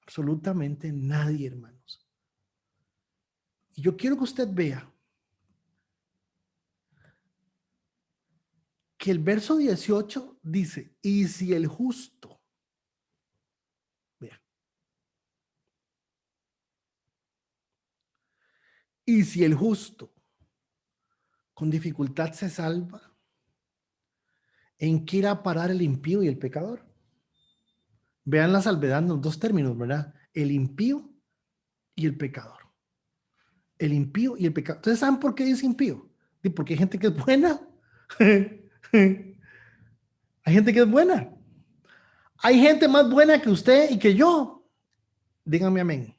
Absolutamente nadie, hermanos. Y yo quiero que usted vea que el verso 18 dice, y si el justo, vea, y si el justo con dificultad se salva, ¿en qué irá a parar el impío y el pecador? Vean la salvedad en los dos términos, ¿verdad? El impío y el pecador. El impío y el pecador. ¿Ustedes saben por qué dice impío? Porque hay gente que es buena. Hay gente que es buena. Hay gente más buena que usted y que yo. Dígame amén.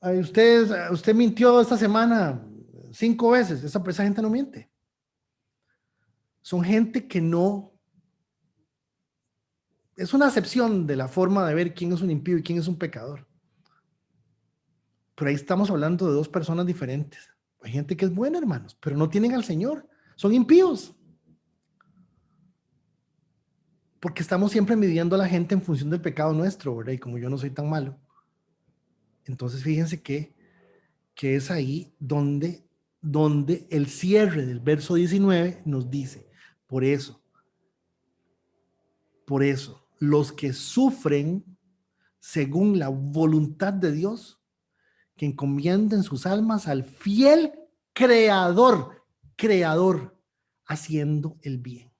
Usted mintió esta semana 5 veces. Esa gente no miente. Son gente que no. Es una acepción de la forma de ver quién es un impío y quién es un pecador. Pero ahí estamos hablando de dos personas diferentes. Hay gente que es buena, hermanos, pero no tienen al Señor. Son impíos. Porque estamos siempre midiendo a la gente en función del pecado nuestro, ¿verdad? Y como yo no soy tan malo. Entonces fíjense que es ahí donde el cierre del verso 19 nos dice, por eso, los que sufren según la voluntad de Dios, que encomienden sus almas al fiel creador, haciendo el bien.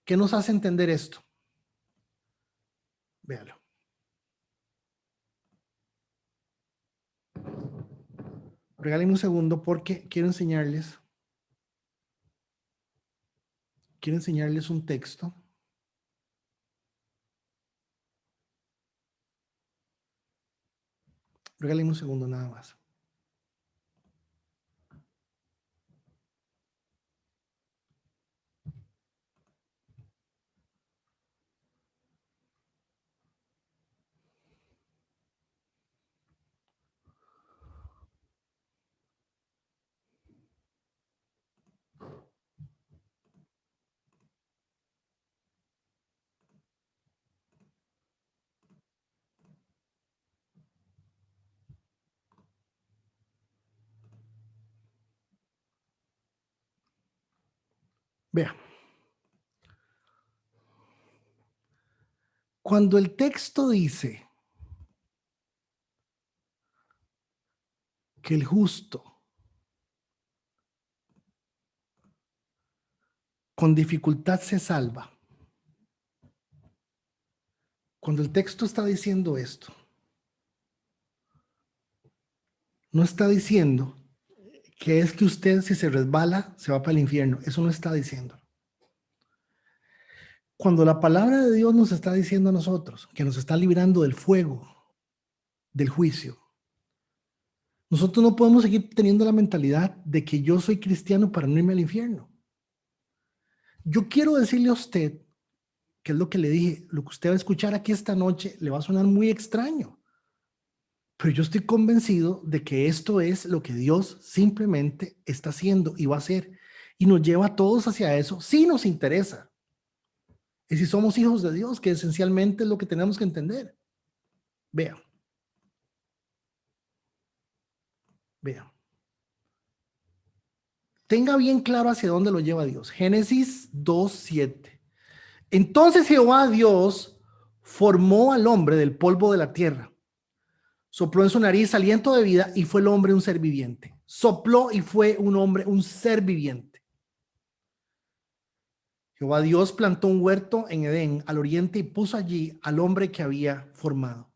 ¿Qué nos hace entender esto? Véalo. Regálenme un segundo porque quiero enseñarles un texto. Regálenme un segundo nada más. Vea. Cuando el texto dice que el justo con dificultad se salva, cuando el texto está diciendo esto, no está diciendo que es que usted si se resbala se va para el infierno. Eso no está diciendo. Cuando la palabra de Dios nos está diciendo a nosotros que nos está librando del fuego, del juicio, nosotros no podemos seguir teniendo la mentalidad de que yo soy cristiano para no irme al infierno. Yo quiero decirle a usted, que es lo que le dije, lo que usted va a escuchar aquí esta noche le va a sonar muy extraño, pero yo estoy convencido de que esto es lo que Dios simplemente está haciendo y va a hacer, y nos lleva a todos hacia eso, si nos interesa. Y si somos hijos de Dios, que esencialmente es lo que tenemos que entender. Vean. Vean. Tenga bien claro hacia dónde lo lleva Dios. Génesis 2:7. Entonces Jehová Dios formó al hombre del polvo de la tierra. Sopló en su nariz aliento de vida y fue el hombre un ser viviente. Sopló y fue un hombre un ser viviente. Jehová Dios plantó un huerto en Edén al oriente y puso allí al hombre que había formado.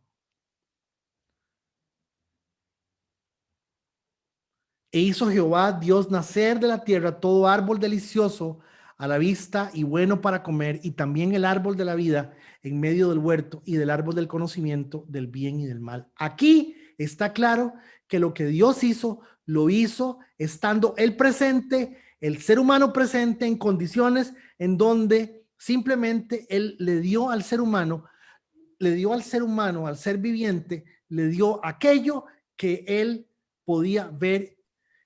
E hizo Jehová Dios nacer de la tierra todo árbol delicioso a la vista y bueno para comer, y también el árbol de la vida en medio del huerto y del árbol del conocimiento del bien y del mal. Aquí está claro que lo que Dios hizo, lo hizo estando él presente, el ser humano presente en condiciones en donde simplemente él le dio al ser humano, al ser viviente, le dio aquello que él podía ver.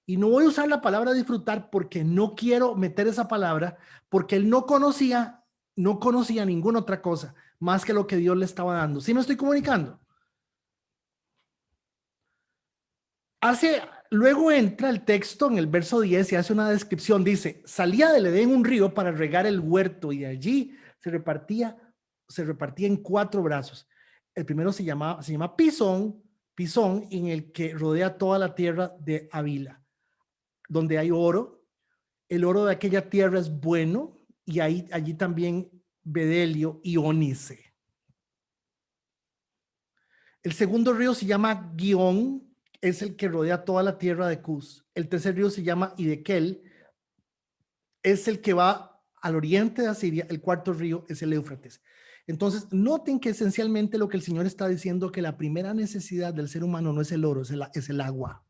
Y no voy a usar la palabra disfrutar porque no quiero meter esa palabra, porque él no conocía ninguna otra cosa más que lo que Dios le estaba dando. ¿Sí me estoy comunicando? Luego entra el texto en el verso 10 y hace una descripción. Dice, salía del Edén un río para regar el huerto y de allí se repartía en 4 brazos. El primero se llama Pisón, en el que rodea toda la tierra de Havila, donde hay oro. El oro de aquella tierra es bueno, y allí también bedelio y ónice. El segundo río se llama Gihón, es el que rodea toda la tierra de Cus. El tercer río se llama Hiddekel, es el que va al oriente de Asiria. El cuarto río es el Éufrates. Entonces, noten que esencialmente lo que el Señor está diciendo, que la primera necesidad del ser humano no es el oro, es el agua.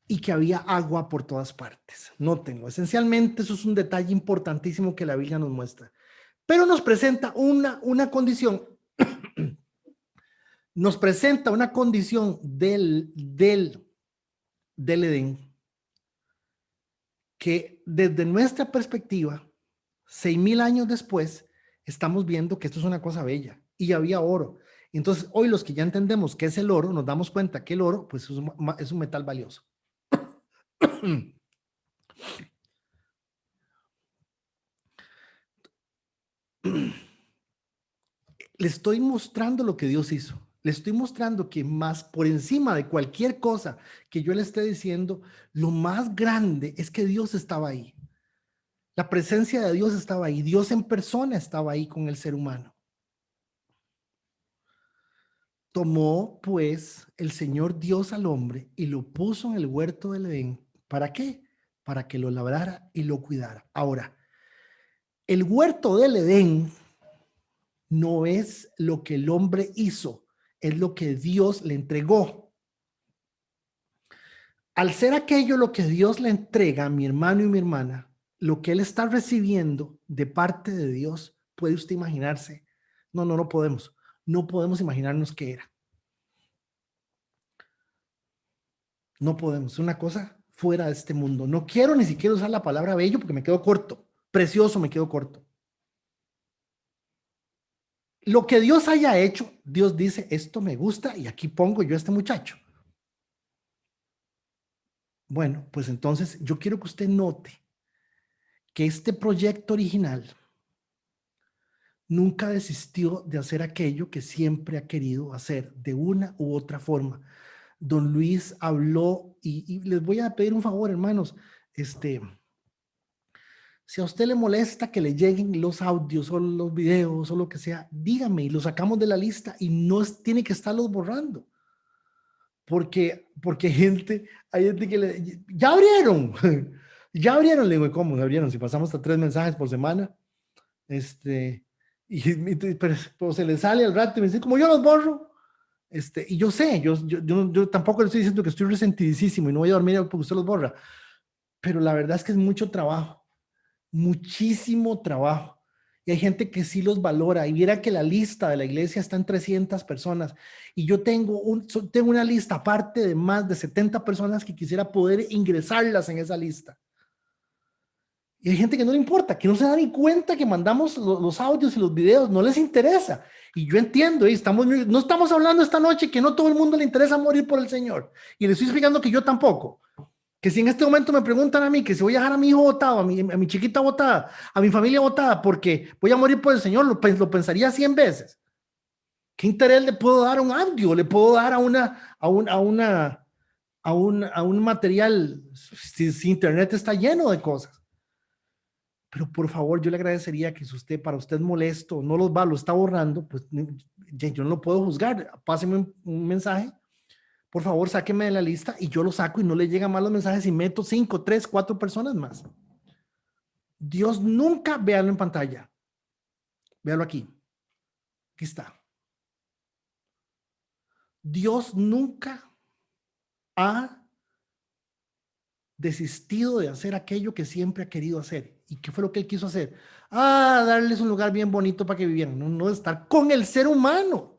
Y que había agua por todas partes. Nótenlo. Esencialmente, eso es un detalle importantísimo que la Biblia nos muestra. Pero nos presenta una condición, nos presenta una condición del Edén, que desde nuestra perspectiva, 6,000 años después, estamos viendo que esto es una cosa bella y había oro. Entonces, hoy los que ya entendemos qué es el oro, nos damos cuenta que el oro pues, es un metal valioso. Le estoy mostrando lo que Dios hizo. Le estoy mostrando que más por encima de cualquier cosa que yo le esté diciendo, lo más grande es que Dios estaba ahí. La presencia de Dios estaba ahí. Dios en persona estaba ahí con el ser humano. Tomó pues el Señor Dios al hombre y lo puso en el huerto del Edén. ¿Para qué? Para que lo labrara y lo cuidara. Ahora, el huerto del Edén no es lo que el hombre hizo, es lo que Dios le entregó. Al ser aquello lo que Dios le entrega a mi hermano y mi hermana, lo que él está recibiendo de parte de Dios, ¿puede usted imaginarse? No podemos. No podemos imaginarnos qué era. No podemos. Es una cosa fuera de este mundo. No quiero ni siquiera usar la palabra bello porque me quedo corto. Precioso, me quedo corto. Lo que Dios haya hecho, Dios dice, esto me gusta y aquí pongo yo a este muchacho. Bueno, pues entonces yo quiero que usted note que este proyecto original nunca desistió de hacer aquello que siempre ha querido hacer de una u otra forma. Don Luis habló y les voy a pedir un favor, hermanos. Si a usted le molesta que le lleguen los audios o los videos o lo que sea, dígame y los sacamos de la lista y no tiene que estarlos borrando. Porque hay gente que ya abrieron, ya abrieron, le digo, ¿cómo abrieron? Si pasamos hasta 3 mensajes por semana, pero se le sale al rato y me dice, como yo los borro, y yo sé, yo tampoco le estoy diciendo que estoy resentidísimo y no voy a dormir porque usted los borra, pero la verdad es que es mucho trabajo, muchísimo trabajo. Y hay gente que sí los valora. Y viera que la lista de la iglesia está en 300 personas. Y yo tengo una lista aparte de más de 70 personas que quisiera poder ingresarlas en esa lista. Y hay gente que no le importa, que no se da ni cuenta que mandamos los audios y los videos, no les interesa. Y yo entiendo, no estamos hablando esta noche que no todo el mundo le interesa morir por el Señor. Y le estoy explicando que yo tampoco. Que si en este momento me preguntan a mí que si voy a dejar a mi hijo botado, a mi chiquita botada, a mi familia botada, porque voy a morir por el Señor, lo pensaría 100 veces. ¿Qué interés le puedo dar a un audio? ¿Le puedo dar a un material? Si internet está lleno de cosas. Pero por favor, yo le agradecería que si para usted molesto, no los va, lo está borrando, pues yo no lo puedo juzgar. Páseme un mensaje. Por favor, sáqueme de la lista y yo lo saco y no le llegan más los mensajes y meto 5, 3, 4 personas más. Dios nunca, véalo en pantalla. Véalo aquí. Aquí está. Dios nunca ha desistido de hacer aquello que siempre ha querido hacer. ¿Y qué fue lo que él quiso hacer? Darles un lugar bien bonito para que vivieran. No, estar con el ser humano.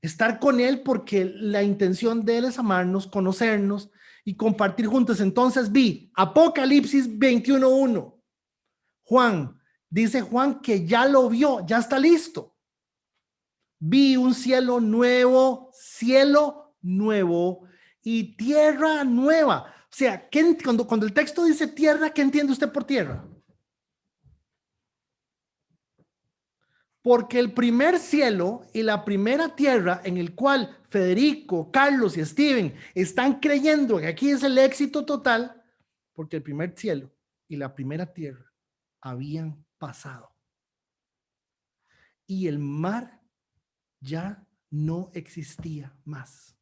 Estar con él porque la intención de él es amarnos, conocernos y compartir juntos. Entonces vi Apocalipsis 21:1. Juan, dice Juan que ya lo vio, ya está listo. Vi un cielo nuevo y tierra nueva. O sea, cuando el texto dice tierra, ¿qué entiende usted por tierra? Porque el primer cielo y la primera tierra en el cual Federico, Carlos y Steven están creyendo que aquí es el éxito total, porque el primer cielo y la primera tierra habían pasado. Y el mar ya no existía más.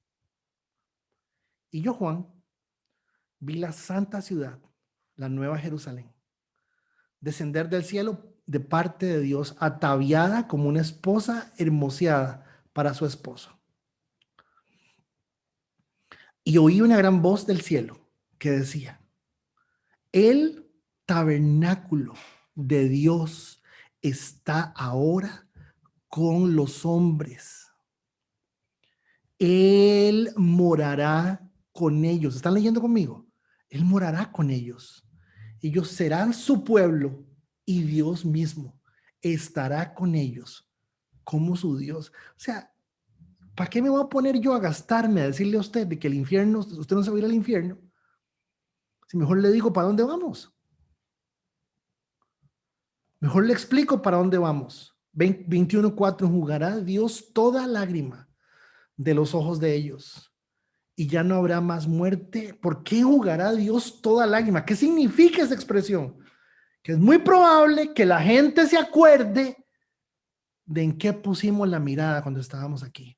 Y yo, Juan, vi la santa ciudad, la nueva Jerusalén, descender del cielo de parte de Dios, ataviada como una esposa hermoseada para su esposo. Y oí una gran voz del cielo que decía: el tabernáculo de Dios está ahora con los hombres. Él morará con ellos. ¿Están leyendo conmigo? Él morará con ellos. Ellos serán su pueblo y Dios mismo estará con ellos como su Dios. O sea, ¿para qué me voy a poner yo a gastarme a decirle a usted de que el infierno, usted no se va a ir al infierno? Si mejor le digo para dónde vamos. Mejor le explico para dónde vamos. 21:4, jugará Dios toda lágrima de los ojos de ellos y ya no habrá más muerte. ¿Por qué jugará Dios toda lágrima? ¿Qué significa esa expresión? Que es muy probable que la gente se acuerde de en qué pusimos la mirada cuando estábamos aquí.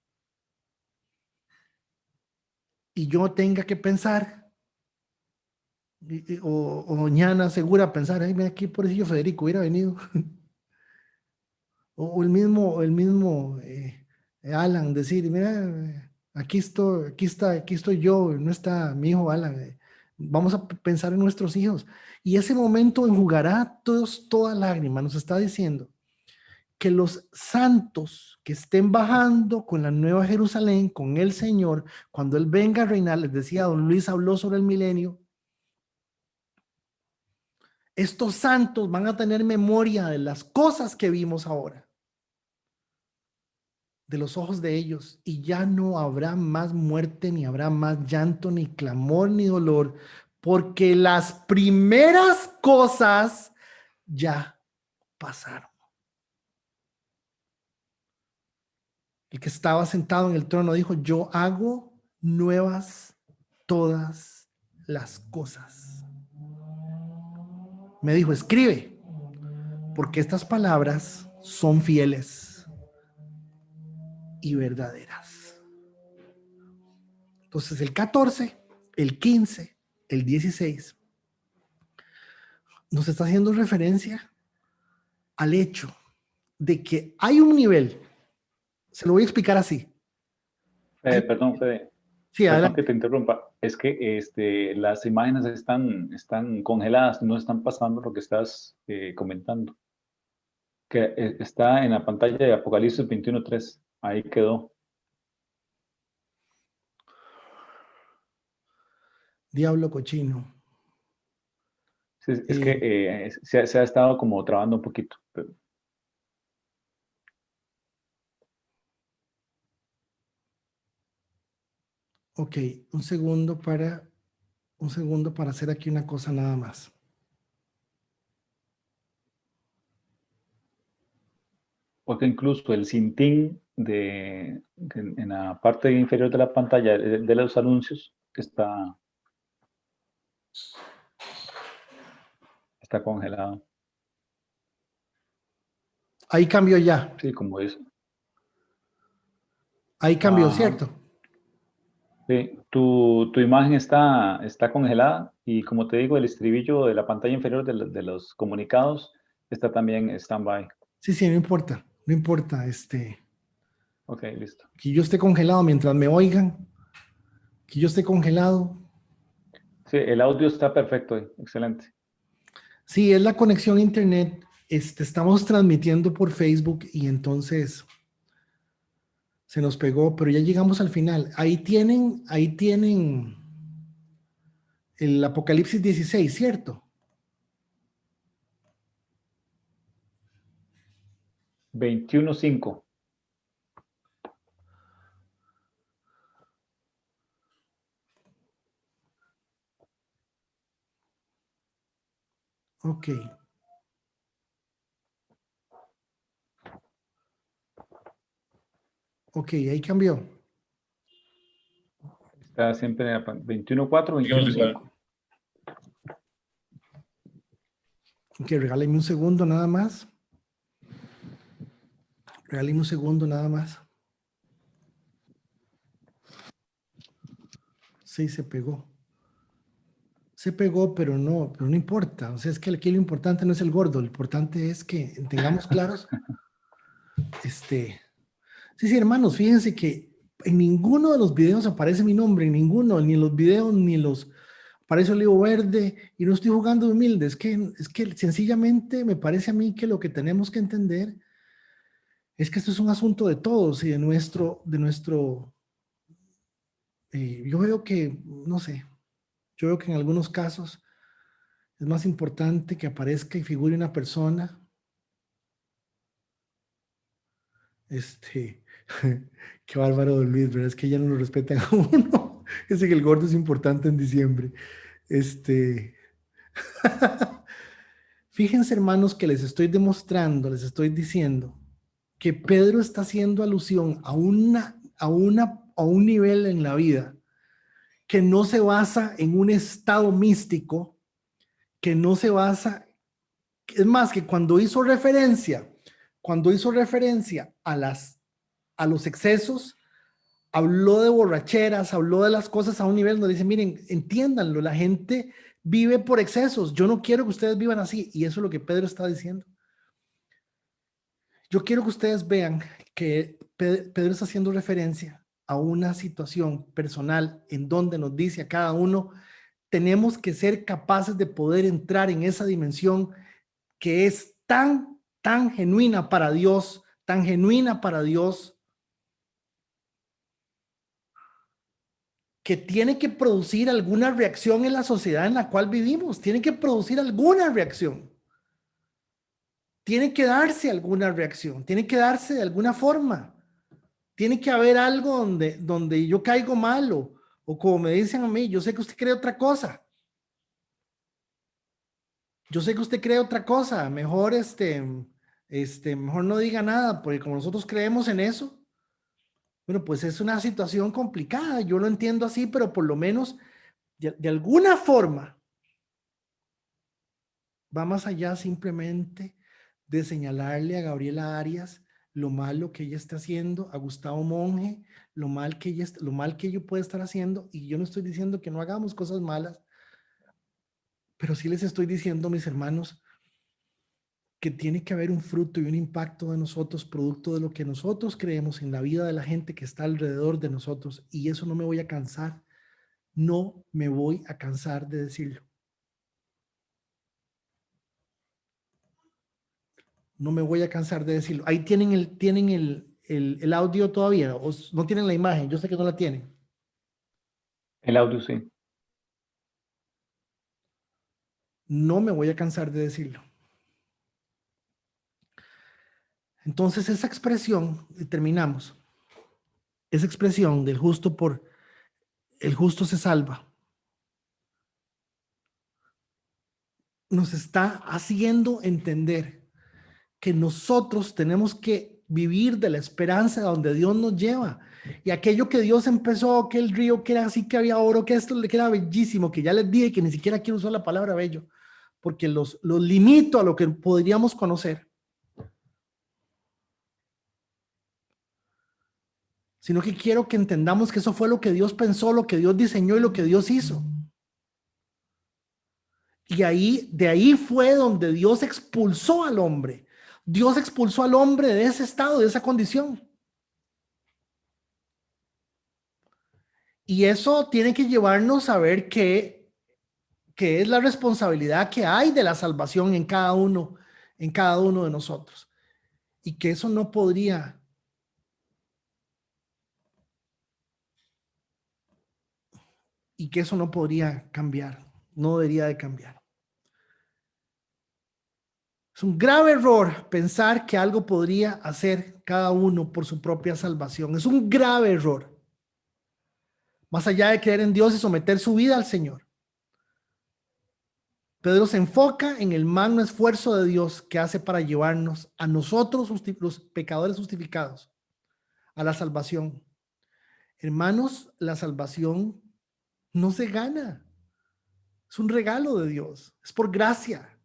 Y yo tenga que pensar, o mañana segura pensar, ay, mira aquí por eso Federico hubiera venido. O el mismo Alan decir, mira, aquí estoy yo, no está mi hijo Alan. Vamos a pensar en nuestros hijos. Y ese momento enjugará toda lágrima. Nos está diciendo que los santos que estén bajando con la nueva Jerusalén, con el Señor, cuando Él venga a reinar, les decía, don Luis habló sobre el milenio, estos santos van a tener memoria de las cosas que vimos ahora, de los ojos de ellos, y ya no habrá más muerte, ni habrá más llanto, ni clamor, ni dolor, porque las primeras cosas ya pasaron. El que estaba sentado en el trono dijo: yo hago nuevas todas las cosas. Me dijo: escribe, porque estas palabras son fieles y verdaderas. Entonces el 14, el 15, el 16 nos está haciendo referencia al hecho de que hay un nivel. Se lo voy a explicar así. Perdón, Fede, Sí, perdón adelante. que te interrumpa. Es que las imágenes están congeladas, no están pasando lo que estás comentando. Que está en la pantalla de Apocalipsis 21:3. Ahí quedó. Diablo cochino. Sí, es que se ha estado como trabando un poquito. Ok, un segundo para hacer aquí una cosa nada más. Porque incluso el cintín en la parte inferior de la pantalla de los anuncios está congelado. Ahí cambió ya. Sí, como eso. Ahí cambió, Ajá. ¿cierto? Sí, tu imagen está congelada y como te digo, el estribillo de la pantalla inferior de los comunicados está también en stand-by. Sí, sí, no importa. No importa, Ok, listo. que yo esté congelado mientras me oigan, que yo esté congelado. Sí, el audio está perfecto, excelente. Sí, es la conexión a internet. Estamos transmitiendo por Facebook y entonces se nos pegó, pero ya llegamos al final. Ahí tienen el Apocalipsis 16, ¿cierto? 21:5. Ok. Ok, ahí cambió. Está siempre en la 21:4, Díganos igual. 21:5. Ok, regáleme un segundo nada más. Regáleme un segundo nada más. Sí, se pegó. Se pegó, pero no importa. O sea, es que aquí lo importante no es el gordo, lo importante es que tengamos claros, este, sí, sí, hermanos, fíjense que en ninguno de los videos aparece mi nombre, en ninguno, ni en los videos, ni en los, aparece Olivo Verde, y no estoy jugando de humilde, es que sencillamente me parece a mí que lo que tenemos que entender es que esto es un asunto de todos y yo veo que, no sé, yo veo que en algunos casos es más importante que aparezca y figure una persona, este, qué bárbaro, don Luis, ¿verdad? Es que ya no lo respetan a uno. Ese que el gordo es importante en diciembre. Este, fíjense, hermanos, que les estoy demostrando, les estoy diciendo que Pedro está haciendo alusión a un nivel en la vida que no se basa en un estado místico, que no se basa, es más, que cuando hizo referencia a los excesos, habló de borracheras, habló de las cosas a un nivel donde dice, miren, entiéndanlo, la gente vive por excesos, yo no quiero que ustedes vivan así, y eso es lo que Pedro está diciendo. Yo quiero que ustedes vean que Pedro está haciendo referencia a una situación personal en donde nos dice a cada uno, tenemos que ser capaces de poder entrar en esa dimensión que es tan genuina para Dios, tan genuina para Dios, que tiene que producir alguna reacción en la sociedad en la cual vivimos, tiene que producir alguna reacción, tiene que darse alguna reacción, tiene que darse de alguna forma, tiene que haber algo donde yo caigo mal o como me dicen a mí, yo sé que usted cree otra cosa, yo sé que usted cree otra cosa, mejor mejor no diga nada, porque como nosotros creemos en eso, bueno, pues es una situación complicada, yo lo entiendo así, pero por lo menos de alguna forma va más allá simplemente de señalarle a Gabriela Arias lo malo que ella está haciendo, a Gustavo Monge, lo mal que ella puede estar haciendo, y yo no estoy diciendo que no hagamos cosas malas, pero sí les estoy diciendo, mis hermanos, que tiene que haber un fruto y un impacto de nosotros, producto de lo que nosotros creemos en la vida de la gente que está alrededor de nosotros, y eso no me voy a cansar, no me voy a cansar de decirlo. No me voy a cansar de decirlo. Ahí tienen el audio todavía, o no tienen la imagen, yo sé que no la tienen. El audio sí. No me voy a cansar de decirlo. Entonces esa expresión, y terminamos, esa expresión del justo por, el justo se salva, nos está haciendo entender que nosotros tenemos que vivir de la esperanza donde Dios nos lleva. Y aquello que Dios empezó, que el río que era así, que había oro, que esto que era bellísimo, que ya les dije que ni siquiera quiero usar la palabra bello, porque los limito a lo que podríamos conocer, sino que quiero que entendamos que eso fue lo que Dios pensó, lo que Dios diseñó y lo que Dios hizo. Y de ahí fue donde Dios expulsó al hombre. Dios expulsó al hombre de ese estado, de esa condición. Y eso tiene que llevarnos a ver que es la responsabilidad que hay de la salvación en cada uno de nosotros. Y que eso no podría, y que eso no podría cambiar, no debería de cambiar. Es un grave error pensar que algo podría hacer cada uno por su propia salvación. Es un grave error. Más allá de creer en Dios y someter su vida al Señor. Pedro se enfoca en el magno esfuerzo de Dios que hace para llevarnos a nosotros, los pecadores justificados, a la salvación. Hermanos, la salvación no se gana. Es un regalo de Dios. Es por gracia.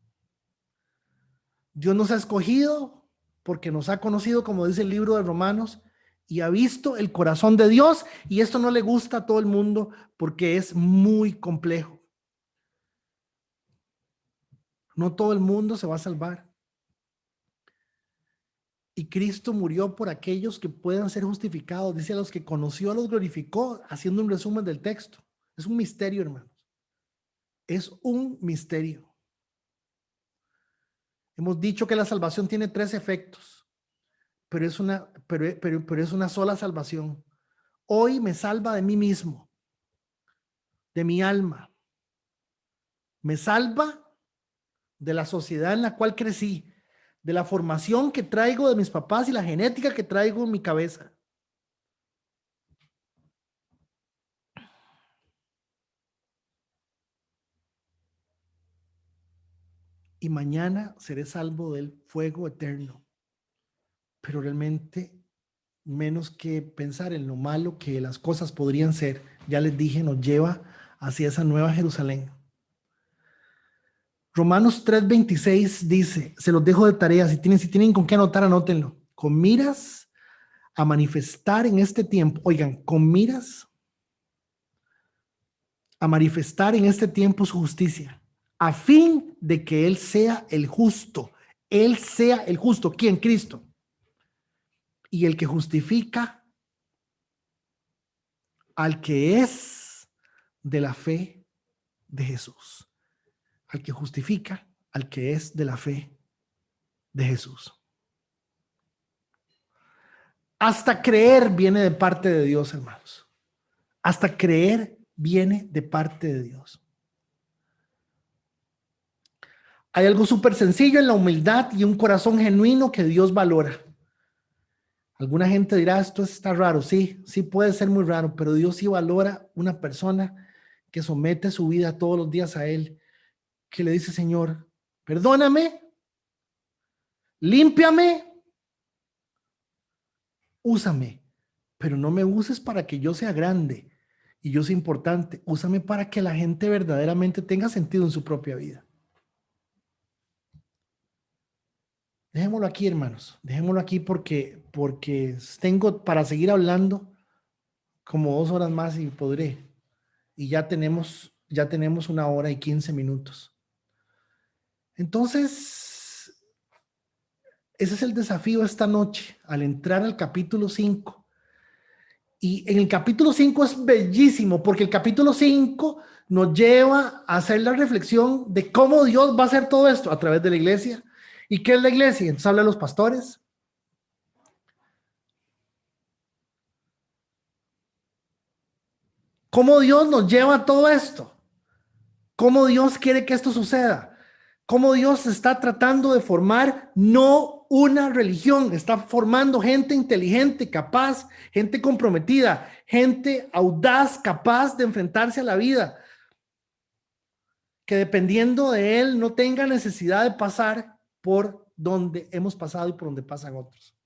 Dios nos ha escogido porque nos ha conocido, como dice el libro de Romanos, y ha visto el corazón de Dios, y esto no le gusta a todo el mundo porque es muy complejo. No todo el mundo se va a salvar. Y Cristo murió por aquellos que puedan ser justificados. Dice: a los que conoció, los glorificó, haciendo un resumen del texto. Es un misterio, hermanos. Es un misterio. Hemos dicho que la salvación tiene 3 efectos, pero es una sola salvación. Hoy me salva de mí mismo, de mi alma. Me salva de la sociedad en la cual crecí, de la formación que traigo de mis papás y la genética que traigo en mi cabeza. Y mañana seré salvo del fuego eterno. Pero realmente, menos que pensar en lo malo que las cosas podrían ser, ya les dije, nos lleva hacia esa nueva Jerusalén. Romanos 3:26 dice, se los dejo de tarea, si tienen con qué anotar, anótenlo. Con miras a manifestar en este tiempo, oigan, con miras a manifestar en este tiempo su justicia, a fin de que Él sea el justo. Él sea el justo. ¿Quién? Cristo. Y el que justifica al que es de la fe de Jesús. Al que justifica al que es de la fe de Jesús. Hasta creer viene de parte de Dios, hermanos. Hasta creer viene de parte de Dios. Hay algo súper sencillo en la humildad y un corazón genuino que Dios valora. Alguna gente dirá, esto está raro. Sí, sí puede ser muy raro, pero Dios sí valora una persona que somete su vida todos los días a Él, que le dice: Señor, perdóname, límpiame, úsame, pero no me uses para que yo sea grande y yo sea importante. Úsame para que la gente verdaderamente tenga sentido en su propia vida. Dejémoslo aquí, hermanos. Dejémoslo aquí porque tengo para seguir hablando como 2 horas más y podré. Y ya tenemos 1 hora y 15 minutos. Entonces, ese es el desafío esta noche al entrar al capítulo 5. Y en el capítulo 5 es bellísimo porque el capítulo 5 nos lleva a hacer la reflexión de cómo Dios va a hacer todo esto a través de la iglesia. ¿Y qué es la iglesia? Entonces habla de los pastores. ¿Cómo Dios nos lleva a todo esto? ¿Cómo Dios quiere que esto suceda? ¿Cómo Dios está tratando de formar no una religión? Está formando gente inteligente, capaz, gente comprometida, gente audaz, capaz de enfrentarse a la vida, que dependiendo de Él no tenga necesidad de pasar por donde hemos pasado y por donde pasan otros.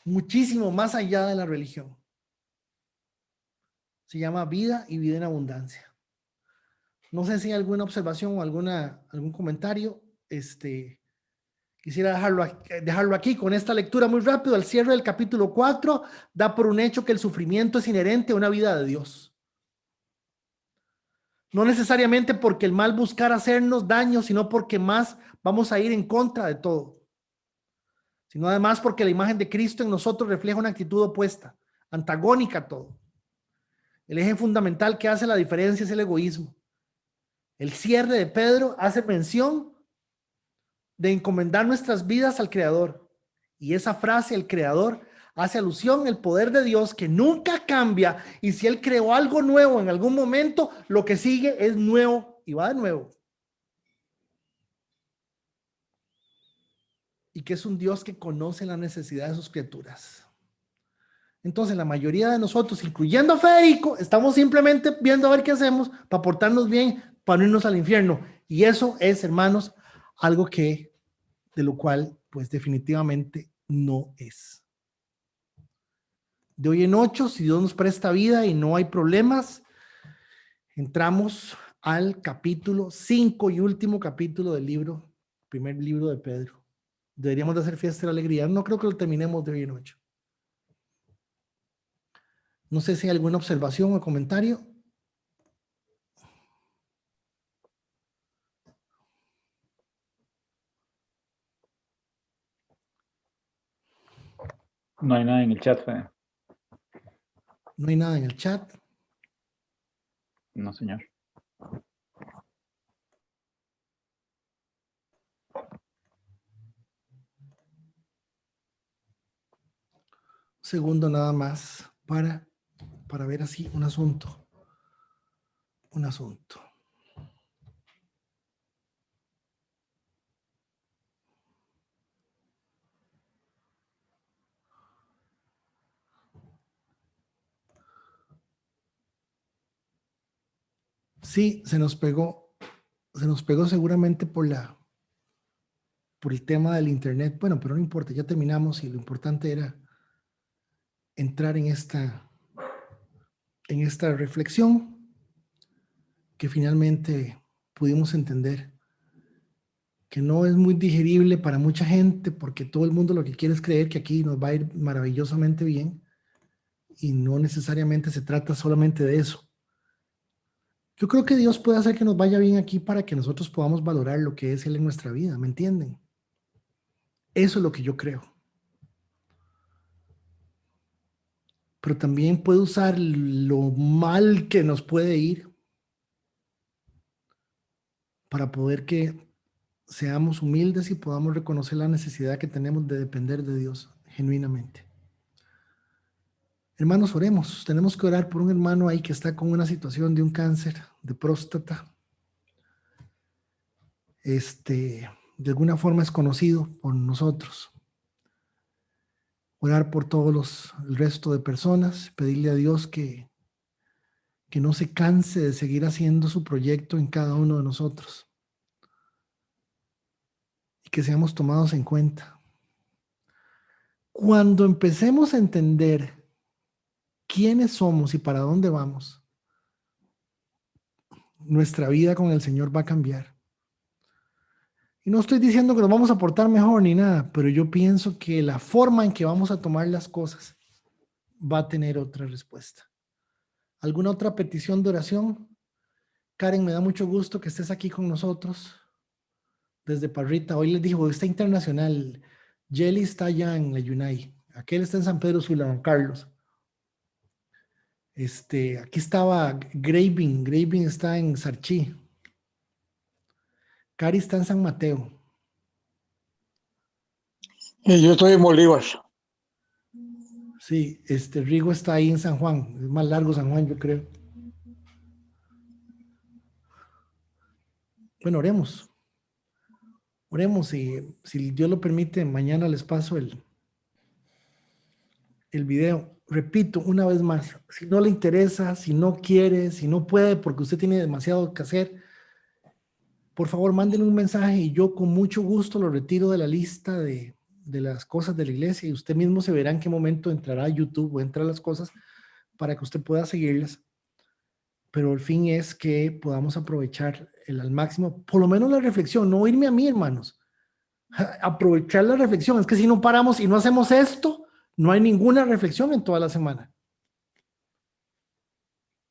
Muchísimo más allá de la religión. Se llama vida y vida en abundancia. No sé si hay alguna observación o algún comentario. Quisiera dejarlo aquí con esta lectura muy rápido. Al cierre del capítulo 4, da por un hecho que el sufrimiento es inherente a una vida de Dios. No necesariamente porque el mal buscar hacernos daño, sino porque más vamos a ir en contra de todo. Sino además porque la imagen de Cristo en nosotros refleja una actitud opuesta, antagónica a todo. El eje fundamental que hace la diferencia es el egoísmo. El cierre de Pedro hace mención de encomendar nuestras vidas al Creador. Y esa frase, el Creador, hace alusión al poder de Dios que nunca cambia. Y si Él creó algo nuevo en algún momento, lo que sigue es nuevo y va de nuevo. Y que es un Dios que conoce la necesidad de sus criaturas. Entonces, la mayoría de nosotros, incluyendo a Federico, estamos simplemente viendo a ver qué hacemos para portarnos bien, para no irnos al infierno. Y eso es, hermanos, algo de lo cual, pues definitivamente no es. De hoy en 8, si Dios nos presta vida y no hay problemas, entramos al capítulo 5 y último capítulo del primer libro de Pedro. Deberíamos de hacer fiesta de la alegría. No creo que lo terminemos de hoy en ocho. No sé si hay alguna observación o comentario. No hay nada en el chat, Fede. No hay nada en el chat. No, señor. Segundo nada más para ver así un asunto. Un asunto. Sí, se nos pegó seguramente por el tema del internet. Bueno, pero no importa, ya terminamos y lo importante era entrar en esta reflexión que finalmente pudimos entender que no es muy digerible para mucha gente porque todo el mundo lo que quiere es creer que aquí nos va a ir maravillosamente bien y no necesariamente se trata solamente de eso. Yo creo que Dios puede hacer que nos vaya bien aquí para que nosotros podamos valorar lo que es Él en nuestra vida, ¿me entienden? Eso es lo que yo creo. Pero también puede usar lo mal que nos puede ir para poder que seamos humildes y podamos reconocer la necesidad que tenemos de depender de Dios genuinamente. Hermanos, oremos. Tenemos que orar por un hermano ahí que está con una situación de un cáncer de próstata. De alguna forma es conocido por nosotros. Orar por el resto de personas, pedirle a Dios que no se canse de seguir haciendo su proyecto en cada uno de nosotros y que seamos tomados en cuenta. Cuando empecemos a entender quiénes somos y para dónde vamos, nuestra vida con el Señor va a cambiar. Y no estoy diciendo que nos vamos a portar mejor ni nada, pero yo pienso que la forma en que vamos a tomar las cosas va a tener otra respuesta. ¿Alguna otra petición de oración? Karen, me da mucho gusto que estés aquí con nosotros desde Parrita. Hoy les digo, está internacional. Jelly está allá en la Yunay. Aquel está en San Pedro Sula, Don Carlos. Aquí estaba Graving. Graving está en Sarchí. Cari está en San Mateo. Y yo estoy en Bolívar. Sí, Rigo está ahí en San Juan. Es más largo San Juan, yo creo. Bueno, oremos. Oremos y si Dios lo permite, mañana les paso el video. Repito una vez más, si no le interesa, si no quiere, si no puede, porque usted tiene demasiado que hacer, por favor, mándenme un mensaje y yo con mucho gusto lo retiro de la lista de las cosas de la iglesia y usted mismo se verá en qué momento entrará a YouTube o entra a las cosas para que usted pueda seguirlas. Pero el fin es que podamos aprovechar al máximo, por lo menos la reflexión, no irme a mí, hermanos. Aprovechar la reflexión. Es que si no paramos y no hacemos esto, no hay ninguna reflexión en toda la semana.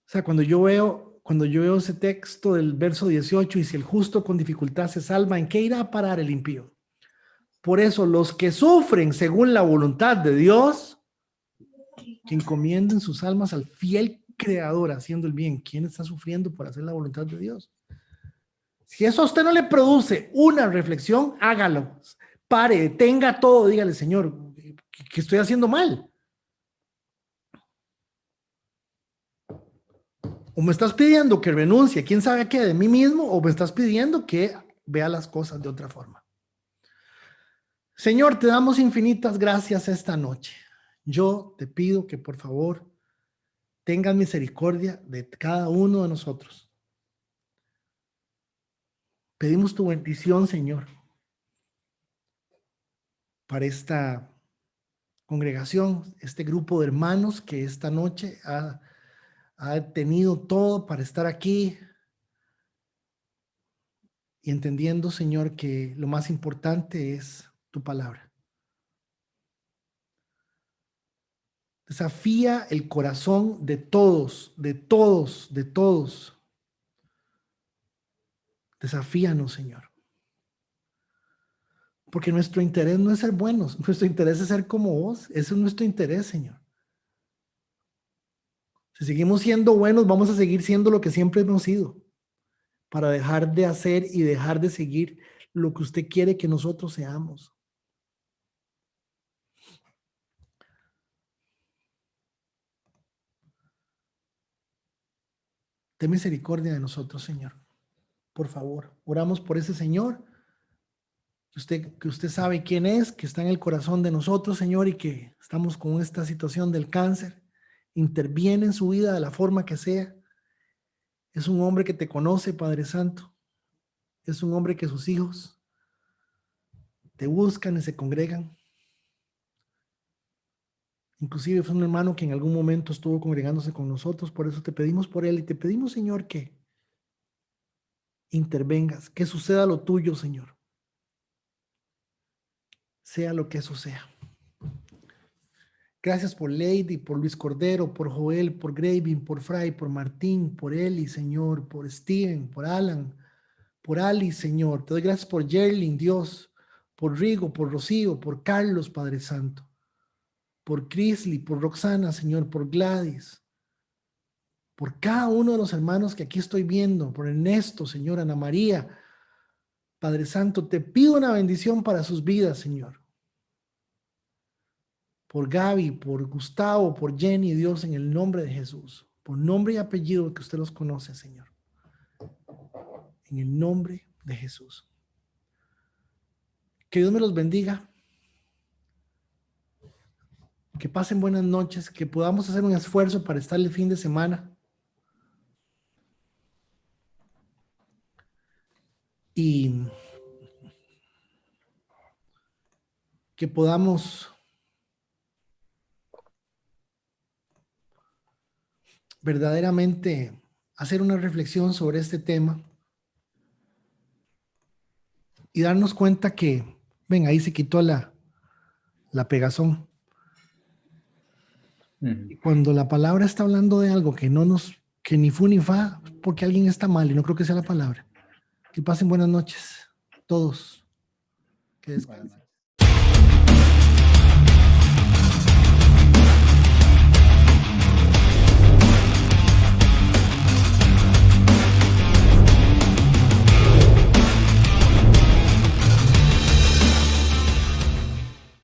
O sea, cuando yo veo ese texto del verso 18, y si el justo con dificultad se salva, ¿en qué irá a parar el impío? Por eso, los que sufren según la voluntad de Dios, que encomienden sus almas al fiel Creador haciendo el bien. ¿Quién está sufriendo por hacer la voluntad de Dios? Si eso a usted no le produce una reflexión, hágalo. Pare, detenga todo, dígale, Señor, ¿qué estoy haciendo mal? O me estás pidiendo que renuncie, quién sabe a qué, de mí mismo, o me estás pidiendo que vea las cosas de otra forma. Señor, te damos infinitas gracias esta noche. Yo te pido que por favor tengas misericordia de cada uno de nosotros. Pedimos tu bendición, Señor, para esta congregación, este grupo de hermanos que esta noche ha tenido todo para estar aquí y entendiendo, Señor, que lo más importante es tu palabra. Desafía el corazón de todos, de todos, de todos. Desafíanos, Señor. Porque nuestro interés no es ser buenos, nuestro interés es ser como vos. Ese es nuestro interés, Señor. Si seguimos siendo buenos, vamos a seguir siendo lo que siempre hemos sido, para dejar de hacer y dejar de seguir lo que usted quiere que nosotros seamos. Ten misericordia de nosotros, Señor. Por favor, oramos por ese Señor, que usted sabe quién es, que está en el corazón de nosotros, Señor, y que estamos con esta situación del cáncer. Interviene en su vida de la forma que sea. Es un hombre que te conoce, Padre Santo. Es un hombre que sus hijos te buscan y se congregan. Inclusive fue un hermano que en algún momento estuvo congregándose con nosotros. Por eso te pedimos por él y te pedimos, Señor, que intervengas, que suceda lo tuyo, Señor. Sea lo que eso sea. Gracias por Lady, por Luis Cordero, por Joel, por Graving, por Fray, por Martín, por Eli, Señor, por Steven, por Alan, por Ali, Señor. Te doy gracias por Jerlin, Dios, por Rigo, por Rocío, por Carlos, Padre Santo, por Crisley, por Roxana, Señor, por Gladys, por cada uno de los hermanos que aquí estoy viendo, por Ernesto, Señor, Ana María, Padre Santo, te pido una bendición para sus vidas, Señor. Por Gaby, por Gustavo, por Jenny, Dios, en el nombre de Jesús, por nombre y apellido que usted los conoce, Señor. En el nombre de Jesús. Que Dios me los bendiga. Que pasen buenas noches, que podamos hacer un esfuerzo para estar el fin de semana. Y que podamos verdaderamente hacer una reflexión sobre este tema y darnos cuenta que, ven, ahí se quitó la pegazón. Y cuando la palabra está hablando de algo que ni fu ni fa, porque alguien está mal y no creo que sea la palabra. Que pasen buenas noches, todos. Que descansen.